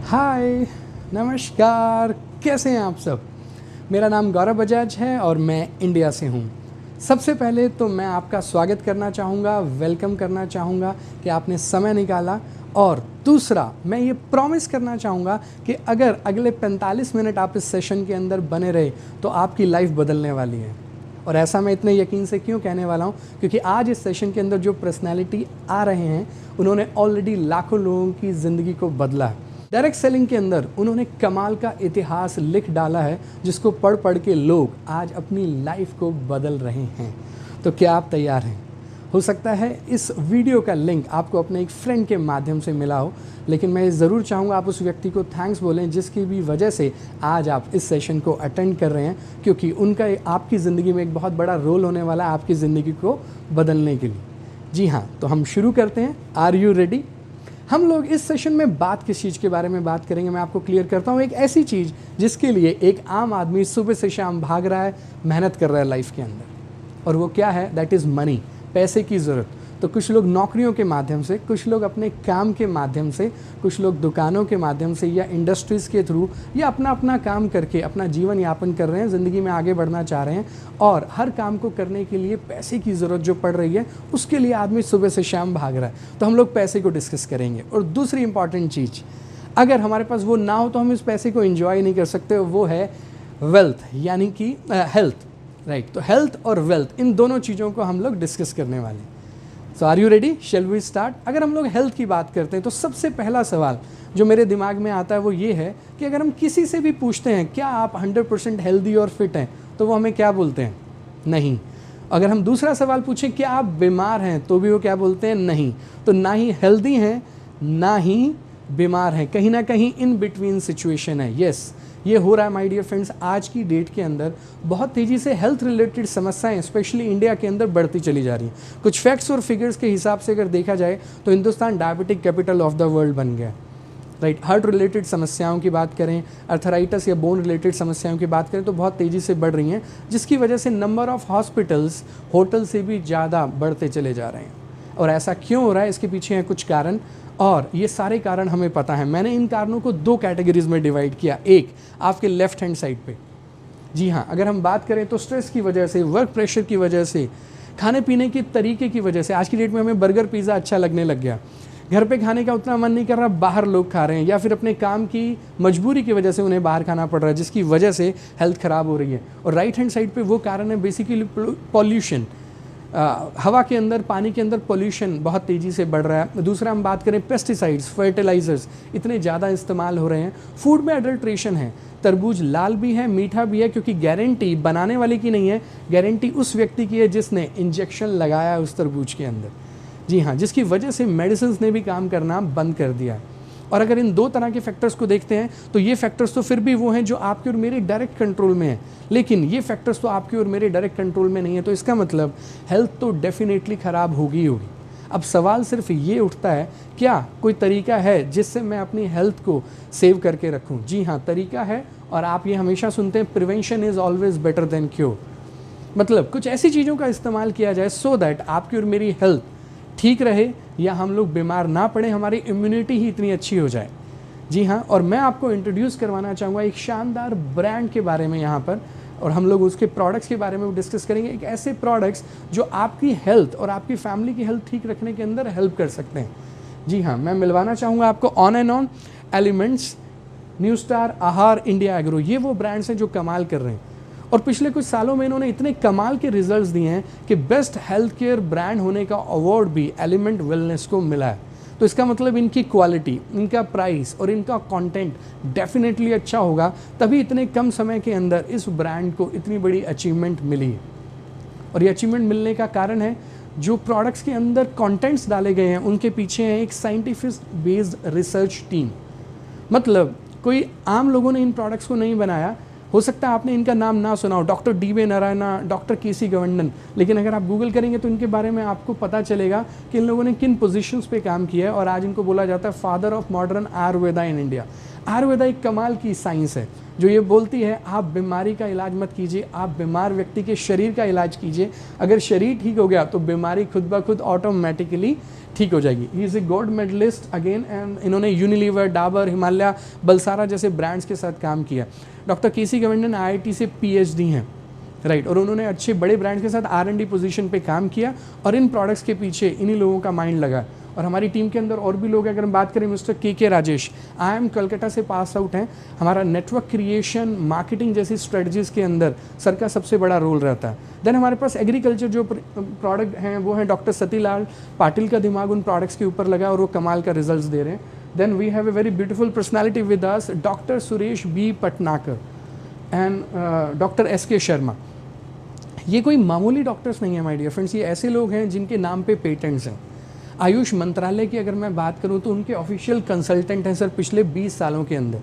हाय, नमस्कार, कैसे हैं आप सब। मेरा नाम गौरव बजाज है और मैं इंडिया से हूँ। सबसे पहले तो मैं आपका स्वागत करना चाहूँगा, वेलकम करना चाहूँगा कि आपने समय निकाला। और दूसरा, मैं ये प्रॉमिस करना चाहूँगा कि अगर अगले 45 मिनट आप इस सेशन के अंदर बने रहे तो आपकी लाइफ बदलने वाली है। और ऐसा मैं इतने यकीन से क्यों कहने वाला हूँ, क्योंकि आज इस सेशन के अंदर जो पर्सनैलिटी आ रहे हैं उन्होंने ऑलरेडी लाखों लोगों की ज़िंदगी को बदला है। डायरेक्ट सेलिंग के अंदर उन्होंने कमाल का इतिहास लिख डाला है, जिसको पढ़ पढ़ के लोग आज अपनी लाइफ को बदल रहे हैं। तो क्या आप तैयार हैं? हो सकता है इस वीडियो का लिंक आपको अपने एक फ्रेंड के माध्यम से मिला हो, लेकिन मैं ज़रूर चाहूँगा आप उस व्यक्ति को थैंक्स बोलें जिसकी भी वजह से आज आप इस सेशन को अटेंड कर रहे हैं, क्योंकि उनका आपकी ज़िंदगी में एक बहुत बड़ा रोल होने वाला है आपकी ज़िंदगी को बदलने के लिए। जी हाँ, तो हम शुरू करते हैं। Are you ready? हम लोग इस सेशन में बात किस चीज़ के बारे में बात करेंगे, मैं आपको क्लियर करता हूँ। एक ऐसी चीज़ जिसके लिए एक आम आदमी सुबह से शाम भाग रहा है, मेहनत कर रहा है लाइफ के अंदर, और वो क्या है? दैट इज़ मनी, पैसे की ज़रूरत। तो कुछ लोग नौकरियों के माध्यम से, कुछ लोग अपने काम के माध्यम से, कुछ लोग दुकानों के माध्यम से या इंडस्ट्रीज़ के थ्रू या अपना अपना काम करके अपना जीवन यापन कर रहे हैं, ज़िंदगी में आगे बढ़ना चाह रहे हैं। और हर काम को करने के लिए पैसे की ज़रूरत जो पड़ रही है, उसके लिए आदमी सुबह से शाम भाग रहा है। तो हम लोग पैसे को डिस्कस करेंगे। और दूसरी इंपॉर्टेंट चीज़, अगर हमारे पास वो ना हो तो हम इस पैसे को एंजॉय नहीं कर सकते, वो है वेल्थ, यानी कि हेल्थ। राइट, तो हेल्थ और वेल्थ, इन दोनों चीज़ों को हम लोग डिस्कस करने वाले हैं। So are you ready? Shall we start? अगर हम लोग हेल्थ की बात करते हैं तो सबसे पहला सवाल जो मेरे दिमाग में आता है वो ये है कि अगर हम किसी से भी पूछते हैं क्या आप 100% हेल्दी और फिट हैं, तो वो हमें क्या बोलते हैं? नहीं। अगर हम दूसरा सवाल पूछें क्या आप बीमार हैं, तो भी वो क्या बोलते हैं? नहीं। तो ना ही हेल्दी हैं ना ही बीमार हैं, कहीं ना कहीं इन बिटवीन सिचुएशन है। यस, ये हो रहा है माय डियर फ्रेंड्स। आज की डेट के अंदर बहुत तेज़ी से हेल्थ रिलेटेड समस्याएं स्पेशली इंडिया के अंदर बढ़ती चली जा रही हैं। कुछ फैक्ट्स और फिगर्स के हिसाब से अगर देखा जाए तो Hindustan diabetic capital of the world बन गया। राइट, हार्ट रिलेटेड समस्याओं की बात करें, अर्थराइटिस या बोन रिलेटेड समस्याओं की बात करें तो बहुत तेज़ी से बढ़ रही हैं, जिसकी वजह से नंबर ऑफ़ हॉस्पिटल्स होटल से भी ज़्यादा बढ़ते चले जा रहे हैं। और ऐसा क्यों हो रहा है, इसके पीछे हैं कुछ कारण, और ये सारे कारण हमें पता है। मैंने इन कारणों को दो कैटेगरीज में डिवाइड किया। एक आपके लेफ्ट हैंड साइड पे, जी हाँ, अगर हम बात करें तो स्ट्रेस की वजह से, वर्क प्रेशर की वजह से, खाने पीने के तरीके की वजह से आज की डेट में हमें बर्गर पिज़्ज़ा अच्छा लगने लग गया, घर पे खाने का उतना मन नहीं कर रहा, बाहर लोग खा रहे हैं, या फिर अपने काम की मजबूरी की वजह से उन्हें बाहर खाना पड़ रहा है, जिसकी वजह से हेल्थ ख़राब हो रही है। और राइट हैंड साइड पे वो कारण है बेसिकली पॉल्यूशन। हवा के अंदर, पानी के अंदर पोल्यूशन बहुत तेज़ी से बढ़ रहा है। दूसरा हम बात करें पेस्टिसाइड्स, फर्टिलाइजर्स इतने ज़्यादा इस्तेमाल हो रहे हैं। फूड में अडल्ट्रेशन है, तरबूज लाल भी है मीठा भी है, क्योंकि गारंटी बनाने वाले की नहीं है, गारंटी उस व्यक्ति की है जिसने इंजेक्शन लगाया है उस तरबूज के अंदर। जी हाँ, जिसकी वजह से मेडिसिन ने भी काम करना बंद कर दिया है। और अगर इन दो तरह के फैक्टर्स को देखते हैं तो ये फैक्टर्स तो फिर भी वो हैं जो आपके और मेरे डायरेक्ट कंट्रोल में है, लेकिन ये फैक्टर्स तो आपके और मेरे डायरेक्ट कंट्रोल में नहीं है। तो इसका मतलब हेल्थ तो डेफिनेटली ख़राब होगी होगी। अब सवाल सिर्फ ये उठता है, क्या कोई तरीका है जिससे मैं अपनी हेल्थ को सेव करके रखूँ? जी हाँ, तरीका है। और आप ये हमेशा सुनते हैं, prevention is always better than cure. मतलब कुछ ऐसी चीज़ों का इस्तेमाल किया जाए सो दैट आपकी और मेरी हेल्थ ठीक रहे, या हम लोग बीमार ना पड़े, हमारी इम्यूनिटी ही इतनी अच्छी हो जाए। जी हाँ, और मैं आपको इंट्रोड्यूस करवाना चाहूँगा एक शानदार ब्रांड के बारे में यहाँ पर, और हम लोग उसके प्रोडक्ट्स के बारे में डिस्कस करेंगे। एक ऐसे प्रोडक्ट्स जो आपकी हेल्थ और आपकी फैमिली की हेल्थ ठीक रखने के अंदर हेल्प कर सकते हैं। जी हाँ, मैं मिलवाना चाहूँगा आपको on and on elements, new star, आहार, इंडिया एग्रो। ये वो ब्रांड्स हैं जो कमाल कर रहे हैं, और पिछले कुछ सालों में इन्होंने इतने कमाल के रिजल्ट्स दिए हैं कि बेस्ट हेल्थ केयर ब्रांड होने का अवार्ड भी एलिमेंट वेलनेस को मिला है। तो इसका मतलब इनकी क्वालिटी, इनका प्राइस और इनका कंटेंट डेफिनेटली अच्छा होगा, तभी इतने कम समय के अंदर इस ब्रांड को इतनी बड़ी अचीवमेंट मिली है। और ये अचीवमेंट मिलने का कारण है जो प्रोडक्ट्स के अंदर कंटेंट्स डाले गए हैं, उनके पीछे है एक साइंटिफिक बेस्ड रिसर्च टीम। मतलब कोई आम लोगों ने इन प्रोडक्ट्स को नहीं बनाया। हो सकता है आपने इनका नाम ना सुना हो, doctor DV. Narayana, doctor KC. Gavandan, लेकिन अगर आप गूगल करेंगे तो इनके बारे में आपको पता चलेगा कि इन लोगों ने किन पोजीशंस पे काम किया है। और आज इनको बोला जाता है father of modern Ayurveda in India. Ayurveda एक कमाल की साइंस है जो ये बोलती है आप बीमारी का इलाज मत कीजिए, आप बीमार व्यक्ति के शरीर का इलाज कीजिए। अगर शरीर ठीक हो गया तो बीमारी खुद ब खुद ऑटोमेटिकली ठीक हो जाएगी। He is a gold medalist again, and इन्होंने यूनिलीवर, डाबर, हिमालय, बलसारा जैसे ब्रांड्स के साथ काम किया। डॉक्टर केसी गवर्नन IIT से PhD हैं, राइट, और उन्होंने अच्छे बड़े ब्रांड के साथ R&D पोजीशन पे काम किया और इन प्रोडक्ट्स के पीछे इन्हीं लोगों का माइंड लगा। और हमारी टीम के अंदर और भी लोग हैं, अगर हम बात करें मिस्टर के राजेश, IIM कलकत्ता से पास आउट हैं। हमारा नेटवर्क क्रिएशन, मार्केटिंग जैसी स्ट्रेटजीज़ के अंदर सर का सबसे बड़ा रोल रहता है। देन हमारे पास एग्रीकल्चर जो प्रोडक्ट हैं वो हैं डॉक्टर सतीलाल पाटिल का दिमाग उन प्रोडक्ट्स के ऊपर लगा और वो कमाल का रिजल्ट्स दे रहे हैं। Then we have a very beautiful personality with us, doctor Suresh B Patnakar and doctor SK Sharma. ये कोई मामूली डॉक्टर्स नहीं है माय डियर फ्रेंड्स, ये ऐसे लोग हैं जिनके नाम पे पेटेंट्स हैं। आयुष मंत्रालय की अगर मैं बात करूं तो उनके ऑफिशियल कंसल्टेंट हैं सर पिछले 20 सालों के अंदर।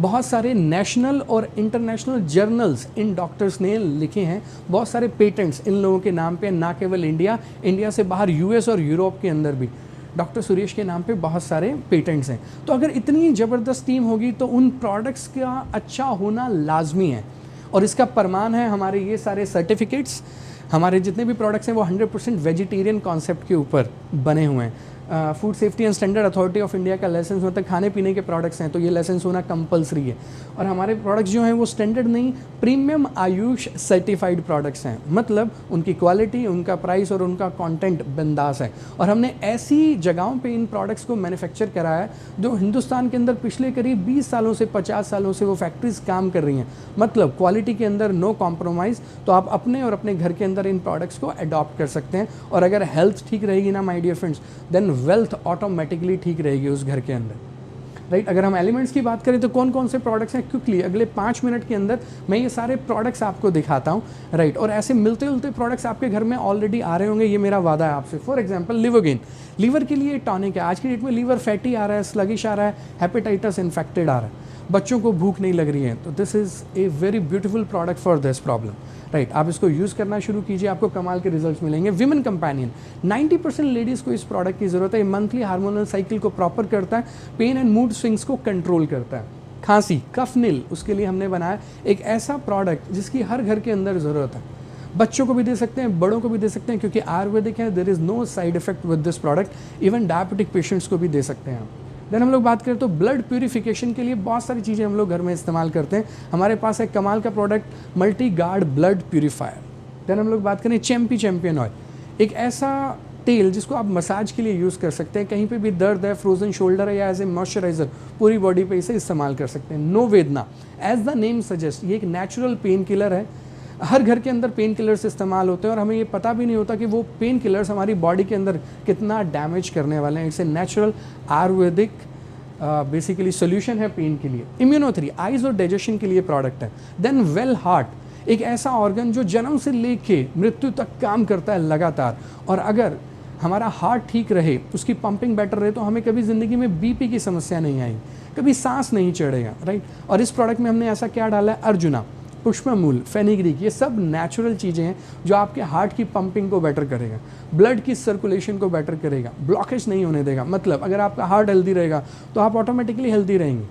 बहुत सारे नेशनल और इंटरनेशनल जर्नल्स इन डॉक्टर्स ने लिखे हैं, बहुत सारे पेटेंट्स इन लोगों के नाम पे, ना केवल इंडिया से बाहर US और यूरोप के अंदर भी डॉक्टर सुरेश के नाम पे बहुत सारे पेटेंट्स हैं। तो अगर इतनी ज़बरदस्त टीम होगी तो उन प्रोडक्ट्स का अच्छा होना लाजमी है, और इसका प्रमाण है हमारे ये सारे सर्टिफिकेट्स। हमारे जितने भी प्रोडक्ट्स हैं वो 100% वेजिटेरियन कॉन्सेप्ट के ऊपर बने हुए हैं। Food safety and standard authority of India का लाइसेंस होता है, खाने पीने के प्रोडक्ट्स हैं तो ये लाइसेंस होना कंपलसरी है। और हमारे प्रोडक्ट्स जो हैं वो स्टैंडर्ड नहीं, प्रीमियम आयुष सर्टिफाइड प्रोडक्ट्स हैं, मतलब उनकी क्वालिटी, उनका प्राइस और उनका कंटेंट बिंदास है। और हमने ऐसी जगहों पे इन प्रोडक्ट्स को मैन्युफैक्चर कराया है जो हिंदुस्तान के अंदर पिछले करीब 20 सालों से 50 सालों से वो फैक्ट्रीज काम कर रही हैं, मतलब क्वालिटी के अंदर नो कॉम्प्रोमाइज़। तो आप अपने और अपने घर के अंदर इन प्रोडक्ट्स को अडॉप्ट कर सकते हैं। और अगर हेल्थ ठीक रहेगी ना my dear friends, then wealth automatically ठीक रहेगी उस घर के अंदर, राइट। अगर हम एलिमेंट्स की बात करें तो कौन कौन से प्रोडक्ट्स हैं, क्विकली अगले 5 मिनट के अंदर मैं ये सारे प्रोडक्ट्स आपको दिखाता हूँ, राइट। और ऐसे मिलते जुलते प्रोडक्ट्स आपके घर में ऑलरेडी आ रहे होंगे, ये मेरा वादा है आपसे। फॉर एग्जांपल लिवोगेन, लीवर के लिए टॉनिक है। आज की डेट में लीवर फैटी आ रहा है, स्लगिश आ रहा है, हेपेटाइटिस इन्फेक्टेड आ रहा है, बच्चों को भूख नहीं लग रही है, तो this is a very beautiful product for this problem, right. आप इसको यूज़ करना शुरू कीजिए, आपको कमाल के रिजल्ट्स मिलेंगे। विमेन कंपेनियन, 90% लेडीज़ को इस प्रोडक्ट की ज़रूरत है। मंथली हार्मोनल साइकिल को प्रॉपर करता है, पेन एंड मूड स्विंग्स को कंट्रोल करता है। खांसी, कफ नील, उसके लिए हमने बनाया एक ऐसा प्रोडक्ट जिसकी हर घर के अंदर ज़रूरत है। बच्चों को भी दे सकते हैं, बड़ों को भी दे सकते हैं, क्योंकि आयुर्वेदिक है, there is no side effect with this product. Even diabetic patients को भी दे सकते हैं। देन हम लोग बात करें तो ब्लड प्यूरिफिकेशन के लिए बहुत सारी चीज़ें हम लोग घर में इस्तेमाल करते हैं। हमारे पास एक कमाल का product multi guard blood purifier. Then हम लोग बात करें चैंपियन ऑयल, एक ऐसा तेल जिसको आप मसाज के लिए यूज़ कर सकते हैं, कहीं पे भी दर्द है, फ्रोजन शोल्डर है, या एज ए मॉइस्चराइजर पूरी बॉडी पे इसे इस्तेमाल कर सकते हैं। नो वेदना, एज द नेम सजेस्ट, ये एक नेचुरल पेन किलर है। हर घर के अंदर पेन किलर्स इस्तेमाल होते हैं और हमें ये पता भी नहीं होता कि वो पेन किलर्स हमारी बॉडी के अंदर कितना डैमेज करने वाले हैं। It's a natural Ayurvedic basically solution है पेन के लिए। इम्यूनोथेरेपी, आइज़ और डाइजेशन के लिए प्रोडक्ट है। देन वेल हार्ट, एक ऐसा ऑर्गन जो जन्म से लेके मृत्यु तक काम करता है लगातार, और अगर हमारा हार्ट ठीक रहे, उसकी पंपिंग बेटर रहे, तो हमें कभी ज़िंदगी में BP की समस्या नहीं आएगी, कभी सांस नहीं चढ़ेगा, राइट। और इस प्रोडक्ट में हमने ऐसा क्या डाला है, अर्जुना, पुष्पमूल, फेनिग्रीक, ये सब नेचुरल चीज़ें हैं जो आपके हार्ट की पंपिंग को बेटर करेगा, ब्लड की सर्कुलेशन को बेटर करेगा, ब्लॉकेज नहीं होने देगा। मतलब अगर आपका हार्ट हेल्दी रहेगा तो आप ऑटोमेटिकली हेल्दी रहेंगे।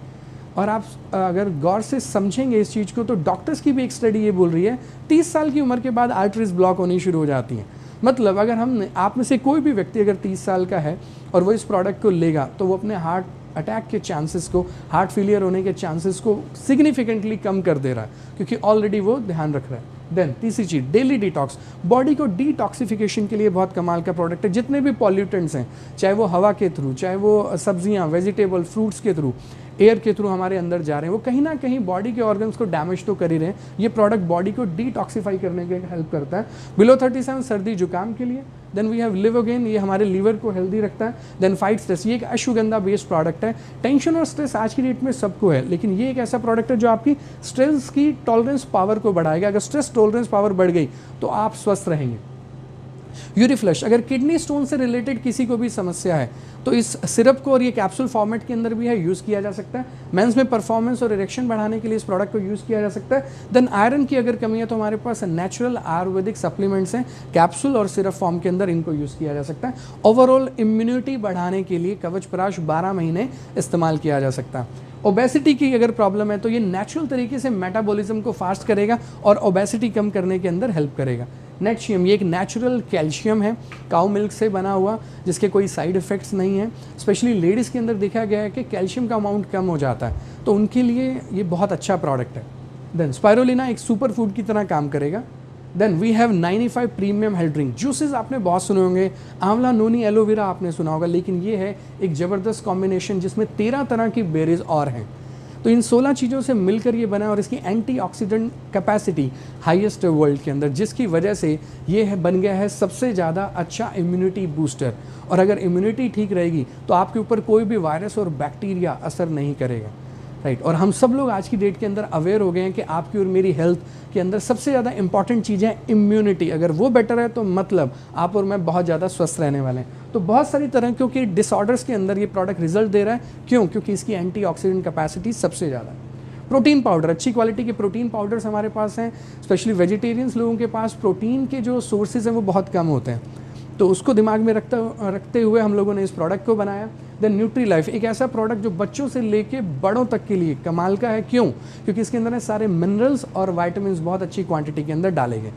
और आप अगर गौर से समझेंगे इस चीज़ को तो डॉक्टर्स की भी एक स्टडी ये बोल रही है 30 साल की उम्र के बाद आर्टरीज ब्लॉक होनी शुरू हो जाती हैं। मतलब अगर हम आप में से कोई भी व्यक्ति अगर 30 साल का है और वो इस प्रोडक्ट को लेगा तो वो अपने हार्ट अटैक के चांसेस को, हार्ट फेलियर होने के चांसेस को सिग्निफिकेंटली कम कर दे रहा है, क्योंकि ऑलरेडी वो ध्यान रख रहा है। देन तीसरी चीज़, डेली डिटॉक्स, बॉडी को डिटॉक्सिफिकेशन के लिए बहुत कमाल का प्रोडक्ट है। जितने भी पॉल्यूटेंट्स हैं, चाहे वो हवा के थ्रू, चाहे वो सब्जियां, वेजिटेबल, फ्रूट्स के थ्रू, एयर के थ्रू हमारे अंदर जा रहे हैं, वो कहीं ना कहीं बॉडी के ऑर्गन्स को डैमेज तो कर ही रहे हैं। ये प्रोडक्ट बॉडी को डिटॉक्सिफाई करने के हेल्प करता है। बिलो 37 सर्दी जुकाम के लिए। देन वी हैव लिवोगेन, ये हमारे लीवर को हेल्दी रखता है। देन फाइट स्ट्रेस, ये एक अश्वगंधा बेस्ड प्रोडक्ट है। टेंशन और स्ट्रेस आज की डेट में सबको है, लेकिन ये एक ऐसा प्रोडक्ट है जो आपकी स्ट्रेस की टॉलरेंस पावर को बढ़ाएगा। अगर स्ट्रेस टॉलरेंस पावर बढ़ गई तो आप स्वस्थ रहेंगे। यूरिफ्लश, अगर किडनी स्टोन से रिलेटेड किसी को भी समस्या है तो इस सिरप को, और ये कैप्सूल फॉर्मेट के अंदर भी है, यूज़ किया जा सकता है। मेंस में परफॉर्मेंस और इरेक्शन बढ़ाने के लिए इस प्रोडक्ट को यूज़ किया जा सकता है। देन आयरन की अगर कमी है तो हमारे पास नेचुरल आयुर्वेदिक सप्लीमेंट्स हैं, कैप्सूल और सिरप फॉर्म के अंदर इनको यूज़ किया जा सकता है। ओवरऑल इम्यूनिटी बढ़ाने के लिए कवच प्राश 12 महीने इस्तेमाल किया जा सकता है। ओबेसिटी की अगर प्रॉब्लम है तो ये नेचुरल तरीके से मेटाबॉलिज्म को फास्ट करेगा और ओबेसिटी कम करने के अंदर हेल्प करेगा। नेटशियम, ये एक नेचुरल कैल्शियम है, काऊ मिल्क से बना हुआ, जिसके कोई साइड इफ़ेक्ट्स नहीं हैं। स्पेशली लेडीज़ के अंदर देखा गया है कि कैल्शियम का अमाउंट कम हो जाता है, तो उनके लिए ये बहुत अच्छा प्रोडक्ट है। देन स्पायरुलिना एक सुपर फूड की तरह काम करेगा। Then we have 95 premium health drink. Juices आपने बहुत सुने होंगे, आंवला, नोनी, एलोवेरा आपने सुना होगा, लेकिन ये है एक ज़बरदस्त कॉम्बिनेशन जिसमें 13 तरह की बेरीज और हैं। तो इन 16 चीज़ों से मिलकर ये बना है और इसकी एंटीऑक्सीडेंट कैपेसिटी हाईएस्ट है वर्ल्ड के अंदर, जिसकी वजह से ये है बन गया है सबसे ज़्यादा अच्छा इम्यूनिटी बूस्टर। और अगर इम्यूनिटी ठीक रहेगी तो आपके ऊपर कोई भी वायरस और बैक्टीरिया असर नहीं करेगा, राइट। और हम सब लोग आज की डेट के अंदर अवेयर हो गए हैं कि आपकी और मेरी हेल्थ के अंदर सबसे ज़्यादा इंपॉर्टेंट चीज़ है इम्यूनिटी। अगर वो बेटर है तो मतलब आप और मैं बहुत ज़्यादा स्वस्थ रहने वाले हैं। तो बहुत सारी तरह क्योंकि डिसऑर्डर्स के अंदर ये प्रोडक्ट रिजल्ट दे रहा है। क्यों? क्योंकि इसकी एंटीऑक्सीडेंट कैपेसिटी सबसे ज़्यादा है। प्रोटीन पाउडर, अच्छी क्वालिटी के प्रोटीन पाउडर्स हमारे पास हैं। स्पेशली वेजिटेरियंस लोगों के पास प्रोटीन के जो सोर्सेज हैं वो बहुत कम होते हैं, तो उसको दिमाग में रखते हुए हम लोगों ने इस प्रोडक्ट को बनाया। देन न्यूट्री लाइफ, एक ऐसा प्रोडक्ट जो बच्चों से लेके बड़ों तक के लिए कमाल का है। क्यों? क्योंकि इसके अंदर सारे मिनरल्स और वाइटामिन बहुत अच्छी क्वांटिटी के अंदर डाले गए।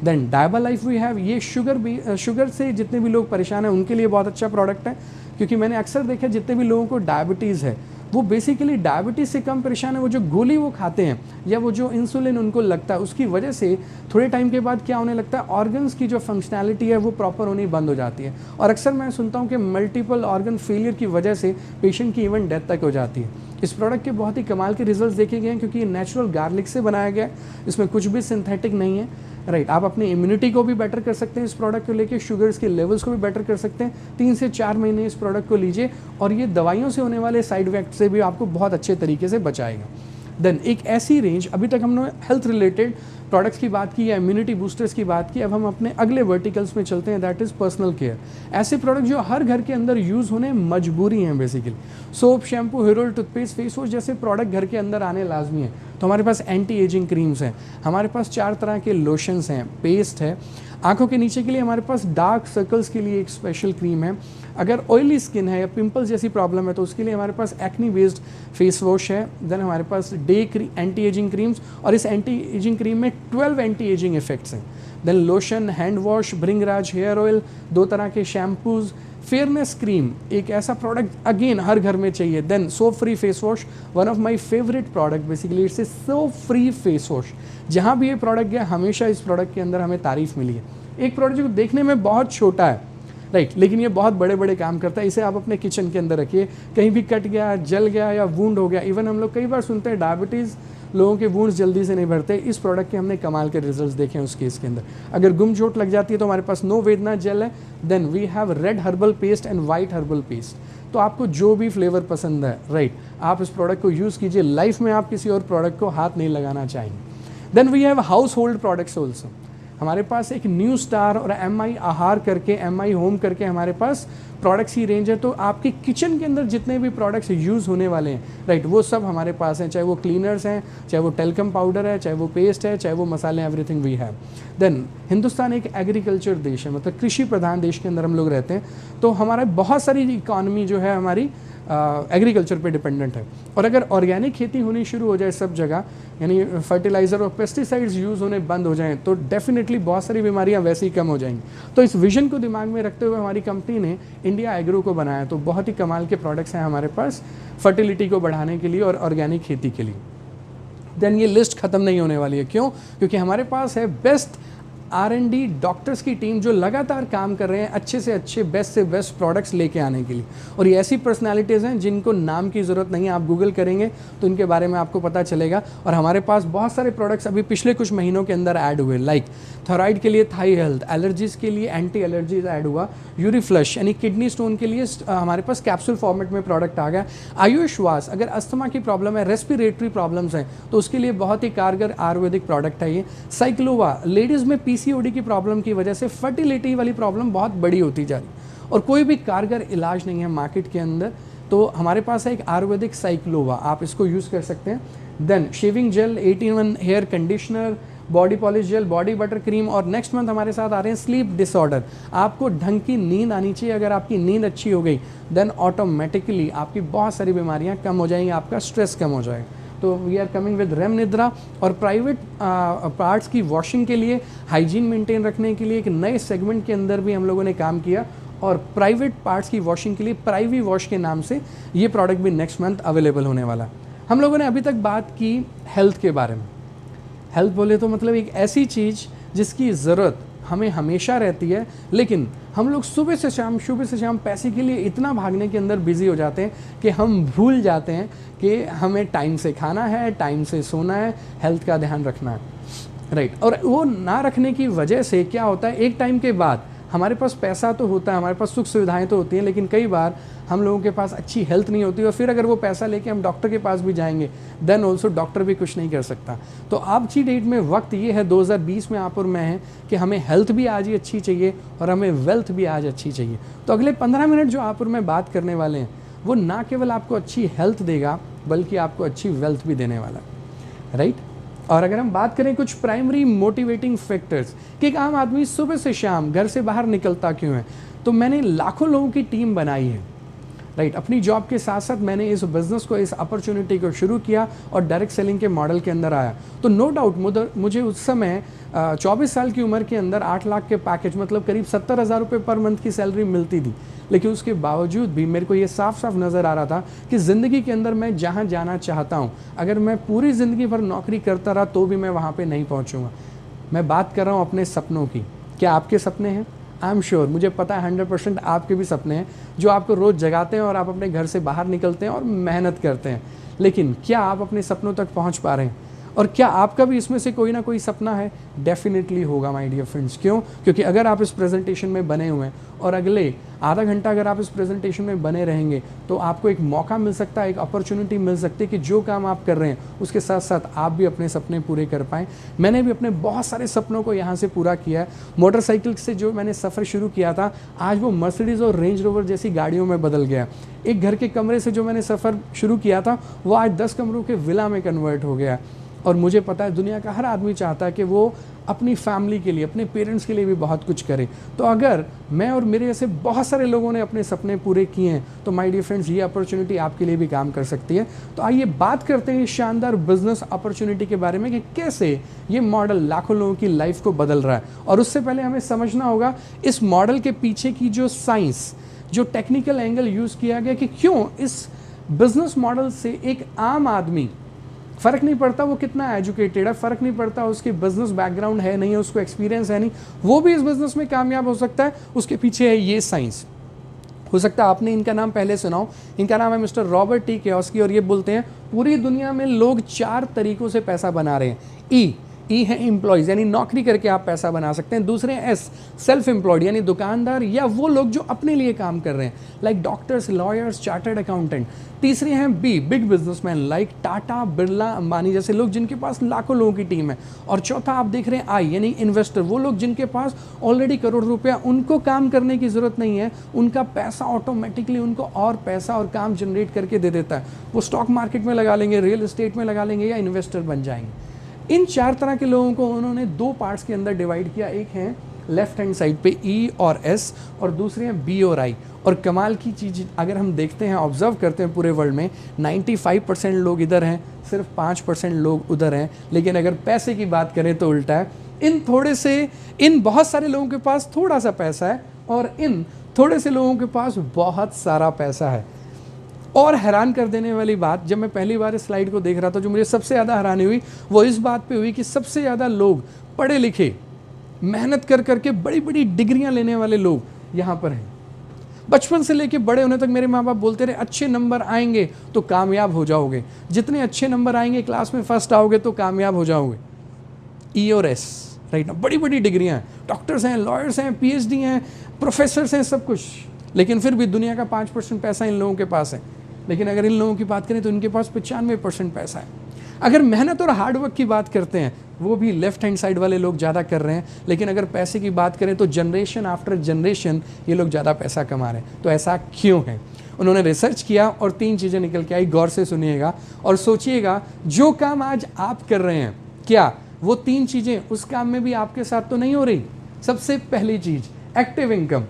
देन डायबा लाइफ वी हैव, ये शुगर से जितने भी लोग परेशान हैं उनके लिए बहुत अच्छा प्रोडक्ट है। क्योंकि मैंने अक्सर देखा जितने भी लोगों को डायबिटीज़ है वो बेसिकली डायबिटीज़ से कम परेशान है। वो जो गोली वो खाते हैं या वो जो इंसुलिन उनको लगता है, उसकी वजह से थोड़े टाइम के बाद क्या होने लगता है, ऑर्गन्स की जो फंक्शनैलिटी है वो प्रॉपर होनी बंद हो जाती है। और अक्सर मैं सुनता हूँ कि मल्टीपल ऑर्गन फेलियर की वजह से पेशेंट की इवन डेथ तक हो जाती है। इस प्रोडक्ट के बहुत ही कमाल के रिजल्ट्स देखे गए हैं क्योंकि ये नेचुरल गार्लिक से बनाया गया है, इसमें कुछ भी सिंथेटिक नहीं है, राइट। आप अपनी इम्यूनिटी को भी बेटर कर सकते हैं इस प्रोडक्ट को लेके, शुगर्स के लेवल्स को भी बेटर कर सकते हैं। 3 से 4 महीने इस प्रोडक्ट को लीजिए और ये दवाइयों से होने वाले साइड इफेक्ट से भी आपको बहुत अच्छे तरीके से बचाएगा। देन एक ऐसी रेंज, अभी तक हमने हेल्थ रिलेटेड प्रोडक्ट्स की बात की या इम्यूनिटी बूस्टर्स की बात की, अब हम अपने अगले वर्टिकल्स में चलते हैं, दैट इज़ पर्सनल केयर। ऐसे प्रोडक्ट जो हर घर के अंदर यूज़ होने मजबूरी हैं basically. Soap, shampoo, hair oil, toothpaste, face wash जैसे प्रोडक्ट घर के अंदर आने लाजमी है। तो हमारे पास एंटी एजिंग क्रीम्स हैं, हमारे पास 4 तरह के लोशंस हैं, पेस्ट है। आंखों के नीचे के लिए हमारे पास डार्क सर्कल्स के लिए एक स्पेशल क्रीम है। अगर ऑयली स्किन है या पिंपल्स जैसी प्रॉब्लम है तो उसके लिए हमारे पास एक्नी बेस्ड फेस वॉश है। देन हमारे पास एंटी एजिंग क्रीम्स, और इस एंटी एजिंग क्रीम में 12 एंटी एजिंग इफेक्ट्स हैं। देन लोशन, हैंड वॉश, भृंगराज हेयर ऑयल, 2 तरह के शैम्पूज, फेयरनेस क्रीम, एक ऐसा प्रोडक्ट अगेन हर घर में चाहिए। Then soap free face wash, one of my favourite product, basically it's a soap free face wash. जहाँ भी ये प्रोडक्ट गया हमेशा इस प्रोडक्ट के अंदर हमें तारीफ मिली है। एक प्रोडक्ट जो देखने में बहुत छोटा है, राइट, लेकिन ये बहुत बड़े बड़े काम करता है। इसे आप अपने किचन के अंदर रखिए, कहीं भी कट गया, जल गया या वूंड हो गया, इवन हम लोग कई बार सुनते हैं डायबिटीज़ लोगों के वूंड्स जल्दी से नहीं भरते, इस प्रोडक्ट के हमने कमाल के रिजल्ट्स देखे हैं उस केस के अंदर। अगर गुम चोट लग जाती है तो हमारे पास नो वेदना जेल है। Then we have red herbal paste and white herbal paste. तो आपको जो भी फ्लेवर पसंद है, राइट, आप इस प्रोडक्ट को यूज़ कीजिए, लाइफ में आप किसी और प्रोडक्ट को हाथ नहीं लगाना चाहेंगे। Then we have household products also. हमारे पास एक न्यू स्टार और MI आहार करके, MI होम करके हमारे पास प्रोडक्ट्स की रेंज है। तो आपकी किचन के अंदर जितने भी प्रोडक्ट्स यूज़ होने वाले हैं, राइट, वो सब हमारे पास हैं, चाहे वो क्लीनर्स हैं, चाहे वो टेल्कम पाउडर है, चाहे वो पेस्ट है, चाहे वो मसाले, everything we have. Then Hindustan एक एग्रीकल्चर देश है, मतलब कृषि प्रधान देश के अंदर हम लोग रहते हैं, तो हमारा बहुत सारी इकॉनमी जो है हमारी एग्रीकल्चर पे डिपेंडेंट है। और अगर ऑर्गेनिक खेती होनी शुरू हो जाए सब जगह, यानी फर्टिलाइज़र और पेस्टिसाइड्स यूज़ होने बंद हो जाएं, तो डेफिनेटली बहुत सारी बीमारियां वैसे ही कम हो जाएंगी। तो इस विजन को दिमाग में रखते हुए हमारी कंपनी ने इंडिया एग्रो को बनाया। तो बहुत ही कमाल के प्रोडक्ट्स हैं हमारे पास फर्टिलिटी को बढ़ाने के लिए और ऑर्गेनिक खेती के लिए। देन ये लिस्ट ख़त्म नहीं होने वाली है। क्यों? क्योंकि हमारे पास है बेस्ट R&D डॉक्टर्स की टीम जो लगातार काम कर रहे हैं अच्छे से अच्छे, बेस्ट से बेस्ट प्रोडक्ट्स लेके आने के लिए। और ये ऐसी पर्सनालिटीज़ हैं जिनको नाम की ज़रूरत नहीं है, आप गूगल करेंगे तो इनके बारे में आपको पता चलेगा। और हमारे पास बहुत सारे प्रोडक्ट्स अभी पिछले कुछ महीनों के अंदर ऐड हुए, लाइक थायराइड के लिए थाई हेल्थ, एलर्जीज़ के लिए एंटी एलर्जीज ऐड हुआ, यूरिफ्लश यानी किडनी स्टोन के लिए हमारे पास कैप्सूल फॉर्मेट में प्रोडक्ट आ गया, आयुश्वास अगर अस्थमा की प्रॉब्लम है, रेस्पिरेटरी प्रॉब्लम्स हैं तो उसके लिए बहुत ही कारगर आयुर्वेदिक प्रोडक्ट है ये। साइक्लोवा, लेडीज़ में PCOD की प्रॉब्लम की वजह से फर्टिलिटी वाली प्रॉब्लम बहुत बड़ी होती जा रही और कोई भी कारगर इलाज नहीं है मार्केट के अंदर, तो हमारे पास है एक आयुर्वेदिक साइक्लोवा, आप इसको यूज़ कर सकते हैं। Then shaving gel, 18 hair conditioner, body polish gel, body butter cream, और नेक्स्ट मंथ हमारे साथ आ रहे हैं स्लीप डिसऑर्डर। आपको ढंग की नींद आनी चाहिए, अगर आपकी नींद अच्छी हो गई देन ऑटोमेटिकली आपकी बहुत सारी बीमारियां कम हो जाएंगी, आपका स्ट्रेस कम हो जाएगा। तो we are coming with REM Nidra. और प्राइवेट पार्ट्स की वॉशिंग के लिए, हाइजीन मेंटेन रखने के लिए एक नए सेगमेंट के अंदर भी हम लोगों ने काम किया, और प्राइवेट पार्ट्स की वॉशिंग के लिए प्राइवी वॉश के नाम से ये प्रोडक्ट भी नेक्स्ट मंथ अवेलेबल होने वाला। हम लोगों ने अभी तक बात की हेल्थ के बारे में। हेल्थ बोले तो मतलब एक ऐसी चीज़ जिसकी ज़रूरत हमें हमेशा रहती है, लेकिन हम लोग सुबह से शाम पैसे के लिए इतना भागने के अंदर बिजी हो जाते हैं कि हम भूल जाते हैं कि हमें टाइम से खाना है, टाइम से सोना है, हेल्थ का ध्यान रखना है, राइट। और वो ना रखने की वजह से क्या होता है, एक टाइम के बाद हमारे पास पैसा तो होता है, हमारे पास सुख सुविधाएं तो होती हैं, लेकिन कई बार हम लोगों के पास अच्छी हेल्थ नहीं होती, और फिर अगर वो पैसा लेके हम डॉक्टर के पास भी जाएंगे, देन ऑल्सो डॉक्टर भी कुछ नहीं कर सकता। तो आज की डेट में वक्त ये है 2020 में आप और मैं हैं कि हमें हेल्थ भी आज ही अच्छी चाहिए और हमें वेल्थ भी आज अच्छी चाहिए। तो अगले 15 मिनट जो आप और मैं बात करने वाले हैं वो ना केवल आपको अच्छी हेल्थ देगा बल्कि आपको अच्छी वेल्थ भी देने वाला है, राइट। और अगर हम बात करें कुछ प्राइमरी मोटिवेटिंग फैक्टर्स कि एक आम आदमी सुबह से शाम घर से बाहर निकलता क्यों है, तो मैंने लाखों लोगों की टीम बनाई है, राइट। अपनी जॉब के साथ साथ मैंने इस बिज़नेस को, इस अपॉर्चुनिटी को शुरू किया और डायरेक्ट सेलिंग के मॉडल के अंदर आया। तो नो डाउट मुझे उस समय 24 साल की उम्र के अंदर 8 लाख के पैकेज, मतलब करीब 70,000 रुपये पर मंथ की सैलरी मिलती थी, लेकिन उसके बावजूद भी मेरे को ये साफ साफ नज़र आ रहा था कि ज़िंदगी के अंदर मैं जहाँ जाना चाहता हूँ, अगर मैं पूरी ज़िंदगी भर नौकरी करता रहा तो भी मैं वहाँ पे नहीं पहुँचूँगा। मैं बात कर रहा हूँ अपने सपनों की। क्या आपके सपने हैं? आई एम श्योर, मुझे पता है 100% आपके भी सपने हैं जो आपको रोज़ जगाते हैं और आप अपने घर से बाहर निकलते हैं और मेहनत करते हैं, लेकिन क्या आप अपने सपनों तक पहुँच पा रहे हैं? और क्या आपका भी इसमें से कोई ना कोई सपना है? डेफिनेटली होगा माय डियर फ्रेंड्स। क्यों? क्योंकि अगर आप इस प्रेजेंटेशन में बने हुए हैं और अगले आधा घंटा अगर आप इस प्रेजेंटेशन में बने रहेंगे तो आपको एक मौका मिल सकता है, एक अपॉर्चुनिटी मिल सकती है कि जो काम आप कर रहे हैं उसके साथ साथ आप भी अपने सपने पूरे कर पाएँ। मैंने भी अपने बहुत सारे सपनों को यहाँ से पूरा किया है। मोटरसाइकिल से जो मैंने सफ़र शुरू किया था, आज वो मर्सिडीज़ और रेंज रोवर जैसी गाड़ियों में बदल गया। एक घर के कमरे से जो मैंने सफ़र शुरू किया था वो आज 10 कमरों के विला में कन्वर्ट हो गया। और मुझे पता है दुनिया का हर आदमी चाहता है कि वो अपनी फैमिली के लिए, अपने पेरेंट्स के लिए भी बहुत कुछ करे। तो अगर मैं और मेरे जैसे बहुत सारे लोगों ने अपने सपने पूरे किए हैं तो माय डियर फ्रेंड्स, ये अपॉर्चुनिटी आपके लिए भी काम कर सकती है। तो आइए बात करते हैं इस शानदार बिजनेस अपॉर्चुनिटी के बारे में कि कैसे ये मॉडल लाखों लोगों की लाइफ को बदल रहा है। और उससे पहले हमें समझना होगा इस मॉडल के पीछे की जो साइंस, जो टेक्निकल एंगल यूज़ किया गया कि क्यों इस बिजनेस मॉडल से एक आम आदमी, फ़र्क नहीं पड़ता वो कितना एजुकेटेड है, फ़र्क नहीं पड़ता उसकी बिजनेस बैकग्राउंड है नहीं है, उसको एक्सपीरियंस है नहीं, वो भी इस बिजनेस में कामयाब हो सकता है। उसके पीछे है ये साइंस। हो सकता है आपने इनका नाम पहले सुना हो। इनका नाम है मिस्टर रॉबर्ट टी कियोस्की और ये बोलते हैं पूरी दुनिया में लोग 4 तरीक़ों से पैसा बना रहे हैं। ई है एम्प्लॉयज़, यानी नौकरी करके आप पैसा बना सकते हैं। दूसरे एस, सेल्फ एम्प्लॉयड, यानी दुकानदार या वो लोग जो अपने लिए काम कर रहे हैं, like doctors, lawyers, chartered accountant. तीसरे हैं B, big businessman like Tata, Birla, Ambani जैसे लोग जिनके पास लाखों लोगों की टीम है। और चौथा आप देख रहे हैं आई, यानी इन्वेस्टर, वो लोग जिनके पास ऑलरेडी करोड़ रुपया, उनको काम करने की ज़रूरत नहीं है, उनका पैसा ऑटोमेटिकली उनको और पैसा और काम जनरेट करके दे देता है। वो स्टॉक मार्केट में लगा लेंगे, रियल एस्टेट में लगा लेंगे या इन्वेस्टर बन जाएंगे। इन 4 तरह के लोगों को उन्होंने 2 पार्ट्स के अंदर डिवाइड किया। एक है लेफ्ट हैंड साइड पे ई और एस, और दूसरे हैं बी और आई। और कमाल की चीज़ अगर हम देखते हैं, ऑब्जर्व करते हैं पूरे वर्ल्ड में 95% लोग इधर हैं, सिर्फ 5% लोग उधर हैं। लेकिन अगर पैसे की बात करें तो उल्टा है। इन बहुत सारे लोगों के पास थोड़ा सा पैसा है और इन थोड़े से लोगों के पास बहुत सारा पैसा है। और हैरान कर देने वाली बात, जब मैं पहली बार इस स्लाइड को देख रहा था, जो मुझे सबसे ज़्यादा हैरानी हुई वो इस बात पे हुई कि सबसे ज़्यादा लोग पढ़े लिखे, मेहनत कर करके बड़ी बड़ी डिग्रियां लेने वाले लोग यहाँ पर हैं। बचपन से लेके बड़े होने तक मेरे माँ बाप बोलते रहे अच्छे नंबर आएंगे तो कामयाब हो जाओगे, जितने अच्छे नंबर आएंगे क्लास में फर्स्ट आओगे तो कामयाब हो जाओगे। ई और एस, राइट ना, बड़ी बड़ी डिग्रियाँ हैं, डॉक्टर्स हैं, लॉयर्स हैं, PhD हैं, प्रोफेसर्स हैं, सब कुछ। लेकिन फिर भी दुनिया का 5% पैसा इन लोगों के पास है। लेकिन अगर इन लोगों की बात करें तो इनके पास 95% पैसा है। अगर मेहनत और हार्डवर्क की बात करते हैं वो भी लेफ्ट हैंड साइड वाले लोग ज़्यादा कर रहे हैं। लेकिन अगर पैसे की बात करें तो जनरेशन आफ्टर जनरेशन ये लोग ज़्यादा पैसा कमा रहे हैं। तो ऐसा क्यों है? उन्होंने रिसर्च किया और 3 चीज़ें निकल के आई। गौर से सुनिएगा और सोचिएगा, जो काम आज आप कर रहे हैं क्या वो 3 चीज़ें उस काम में भी आपके साथ तो नहीं हो रही? सबसे पहली चीज़ एक्टिव इनकम।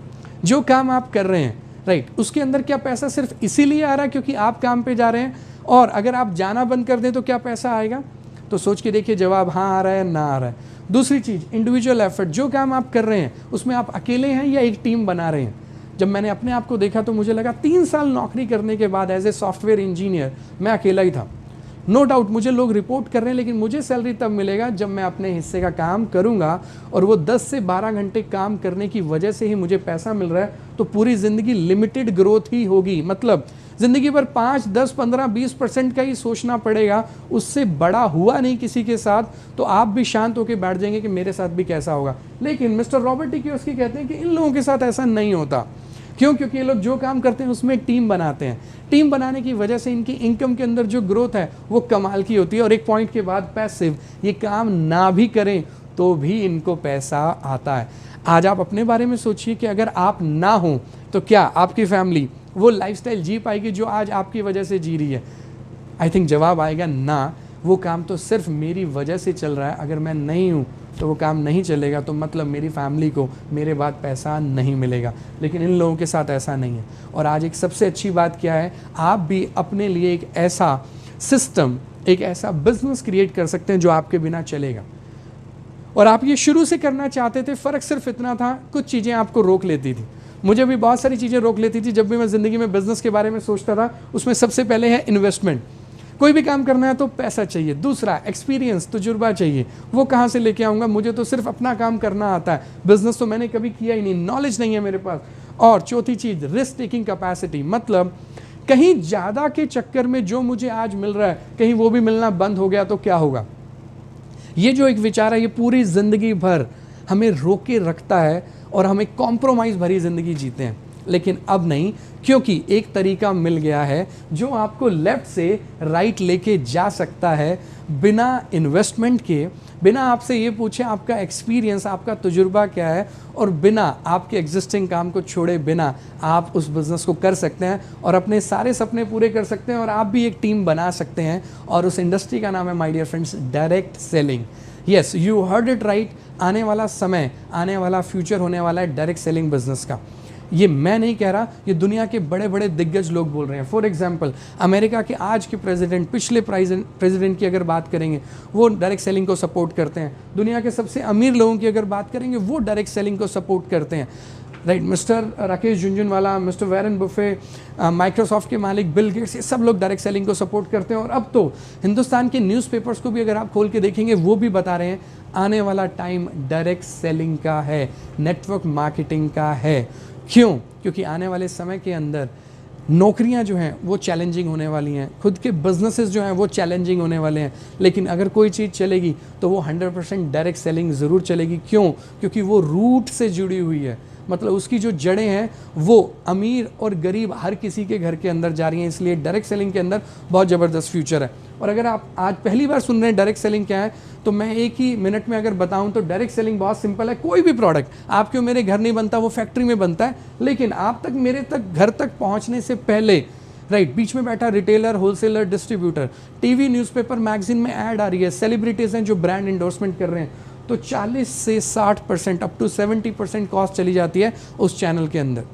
जो काम आप कर रहे हैं, राइट, उसके अंदर क्या पैसा सिर्फ इसीलिए आ रहा है क्योंकि आप काम पे जा रहे हैं? और अगर आप जाना बंद कर दें तो क्या पैसा आएगा? तो सोच के देखिए, जवाब हाँ आ रहा है, ना आ रहा है। दूसरी चीज़, इंडिविजुअल एफर्ट, जो काम आप कर रहे हैं उसमें आप अकेले हैं या एक टीम बना रहे हैं? जब मैंने अपने आप को देखा तो मुझे लगा 3 साल नौकरी करने के बाद एज ए सॉफ्टवेयर इंजीनियर मैं अकेला ही था। नो डाउट मुझे लोग रिपोर्ट कर रहे हैं, लेकिन मुझे सैलरी तब मिलेगा जब मैं अपने हिस्से का काम करूंगा, और वो 10 से 12 घंटे काम करने की वजह से ही मुझे पैसा मिल रहा है। तो पूरी ज़िंदगी लिमिटेड ग्रोथ ही होगी, मतलब ज़िंदगी भर 5, 10, 15, 20% का ही सोचना पड़ेगा, उससे बड़ा हुआ नहीं किसी के साथ। तो आप भी शांत होकर बैठ जाएंगे कि मेरे साथ भी कैसा होगा। लेकिन मिस्टर रॉबर्ट टी कियोस्की कहते हैं कि इन लोगों के साथ ऐसा नहीं होता। क्यों? क्योंकि ये लोग जो काम करते हैं उसमें टीम बनाते हैं। टीम बनाने की वजह से इनकी इनकम के अंदर जो ग्रोथ है वो कमाल की होती है, और एक पॉइंट के बाद पैसिव, ये काम ना भी करें तो भी इनको पैसा आता है। आज आप अपने बारे में सोचिए कि अगर आप ना हो तो क्या आपकी फैमिली वो लाइफस्टाइल जी पाएगी जो आज आपकी वजह से जी रही है? आई थिंक जवाब आएगा ना। वो काम तो सिर्फ मेरी वजह से चल रहा है, अगर मैं नहीं हूँ तो वो काम नहीं चलेगा, तो मतलब मेरी फैमिली को मेरे बाद पैसा नहीं मिलेगा। लेकिन इन लोगों के साथ ऐसा नहीं है। और आज एक सबसे अच्छी बात क्या है, आप भी अपने लिए एक ऐसा सिस्टम, एक ऐसा बिजनेस क्रिएट कर सकते हैं जो आपके बिना चलेगा। और आप ये शुरू से करना चाहते थे, फ़र्क सिर्फ इतना था, कुछ चीज़ें आपको रोक लेती थी। मुझे भी बहुत सारी चीज़ें रोक लेती थी जब भी मैं ज़िंदगी में बिज़नेस के बारे में सोचता था। उसमें सबसे पहले है इन्वेस्टमेंट। कोई भी काम करना है तो पैसा चाहिए। दूसरा, एक्सपीरियंस, तजुर्बा चाहिए। वो कहाँ से लेके आऊँगा? मुझे तो सिर्फ अपना काम करना आता है, बिजनेस तो मैंने कभी किया ही नहीं, नॉलेज नहीं है मेरे पास। और चौथी चीज़, रिस्क टेकिंग कैपेसिटी, मतलब कहीं ज़्यादा के चक्कर में जो मुझे आज मिल रहा है कहीं वो भी मिलना बंद हो गया तो क्या होगा? ये जो एक विचार है ये पूरी ज़िंदगी भर हमें रोके रखता है और हमें कॉम्प्रोमाइज़ भरी ज़िंदगी जीते हैं। लेकिन अब नहीं, क्योंकि एक तरीका मिल गया है जो आपको लेफ्ट से राइट लेके जा सकता है, बिना इन्वेस्टमेंट के, बिना आपसे ये पूछे आपका एक्सपीरियंस, आपका तजुर्बा क्या है, और बिना आपके एग्जिस्टिंग काम को छोड़े बिना आप उस बिज़नेस को कर सकते हैं और अपने सारे सपने पूरे कर सकते हैं। और आप भी एक टीम बना सकते हैं, और उस इंडस्ट्री का नाम है, my dear friends, direct selling. Yes, you heard it right. आने वाला समय, आने वाला फ्यूचर होने वाला है डायरेक्ट सेलिंग बिजनेस का। ये मैं नहीं कह रहा, ये दुनिया के बड़े बड़े दिग्गज लोग बोल रहे हैं। फॉर एग्जांपल, अमेरिका के आज के प्रेसिडेंट, पिछले प्रेसिडेंट की अगर बात करेंगे, वो डायरेक्ट सेलिंग को सपोर्ट करते हैं। दुनिया के सबसे अमीर लोगों की अगर बात करेंगे, वो डायरेक्ट सेलिंग को सपोर्ट करते हैं। Right, mister Rakesh Jhunjhunwala, mister Warren Buffett, Microsoft के मालिक बिल गेट्स, ये सब लोग डायरेक्ट सेलिंग को सपोर्ट करते हैं। और अब तो हिंदुस्तान के न्यूज़पेपर्स को भी अगर आप खोल के देखेंगे, वो भी बता रहे हैं आने वाला टाइम डायरेक्ट सेलिंग का है, नेटवर्क मार्केटिंग का है। क्यों? क्योंकि आने वाले समय के अंदर नौकरियां जो हैं वो चैलेंजिंग होने वाली हैं, खुद के बिजनेसेस जो हैं वो चैलेंजिंग होने वाले हैं। लेकिन अगर कोई चीज़ चलेगी तो वो 100% डायरेक्ट सेलिंग ज़रूर चलेगी। क्यों? क्योंकि वो रूट से जुड़ी हुई है, मतलब उसकी जो जड़ें हैं वो अमीर और गरीब हर किसी के घर के अंदर जा रही हैं। इसलिए डायरेक्ट सेलिंग के अंदर बहुत ज़बरदस्त फ्यूचर है। और अगर आप आज पहली बार सुन रहे हैं डायरेक्ट सेलिंग क्या है, तो मैं एक ही मिनट में अगर बताऊं तो डायरेक्ट सेलिंग बहुत सिंपल है। कोई भी प्रोडक्ट आपके मेरे घर नहीं बनता, वो फैक्ट्री में बनता है, लेकिन आप तक, मेरे तक, घर तक पहुंचने से पहले, राइट, बीच में बैठा retailer, wholesaler, distributor, TV, newspaper, magazine में ऐड आ रही है, सेलिब्रिटीज़ हैं जो ब्रांड इंडोर्समेंट कर रहे हैं, तो 40 से 60% अप टू 70% कॉस्ट चली जाती है उस चैनल के अंदर।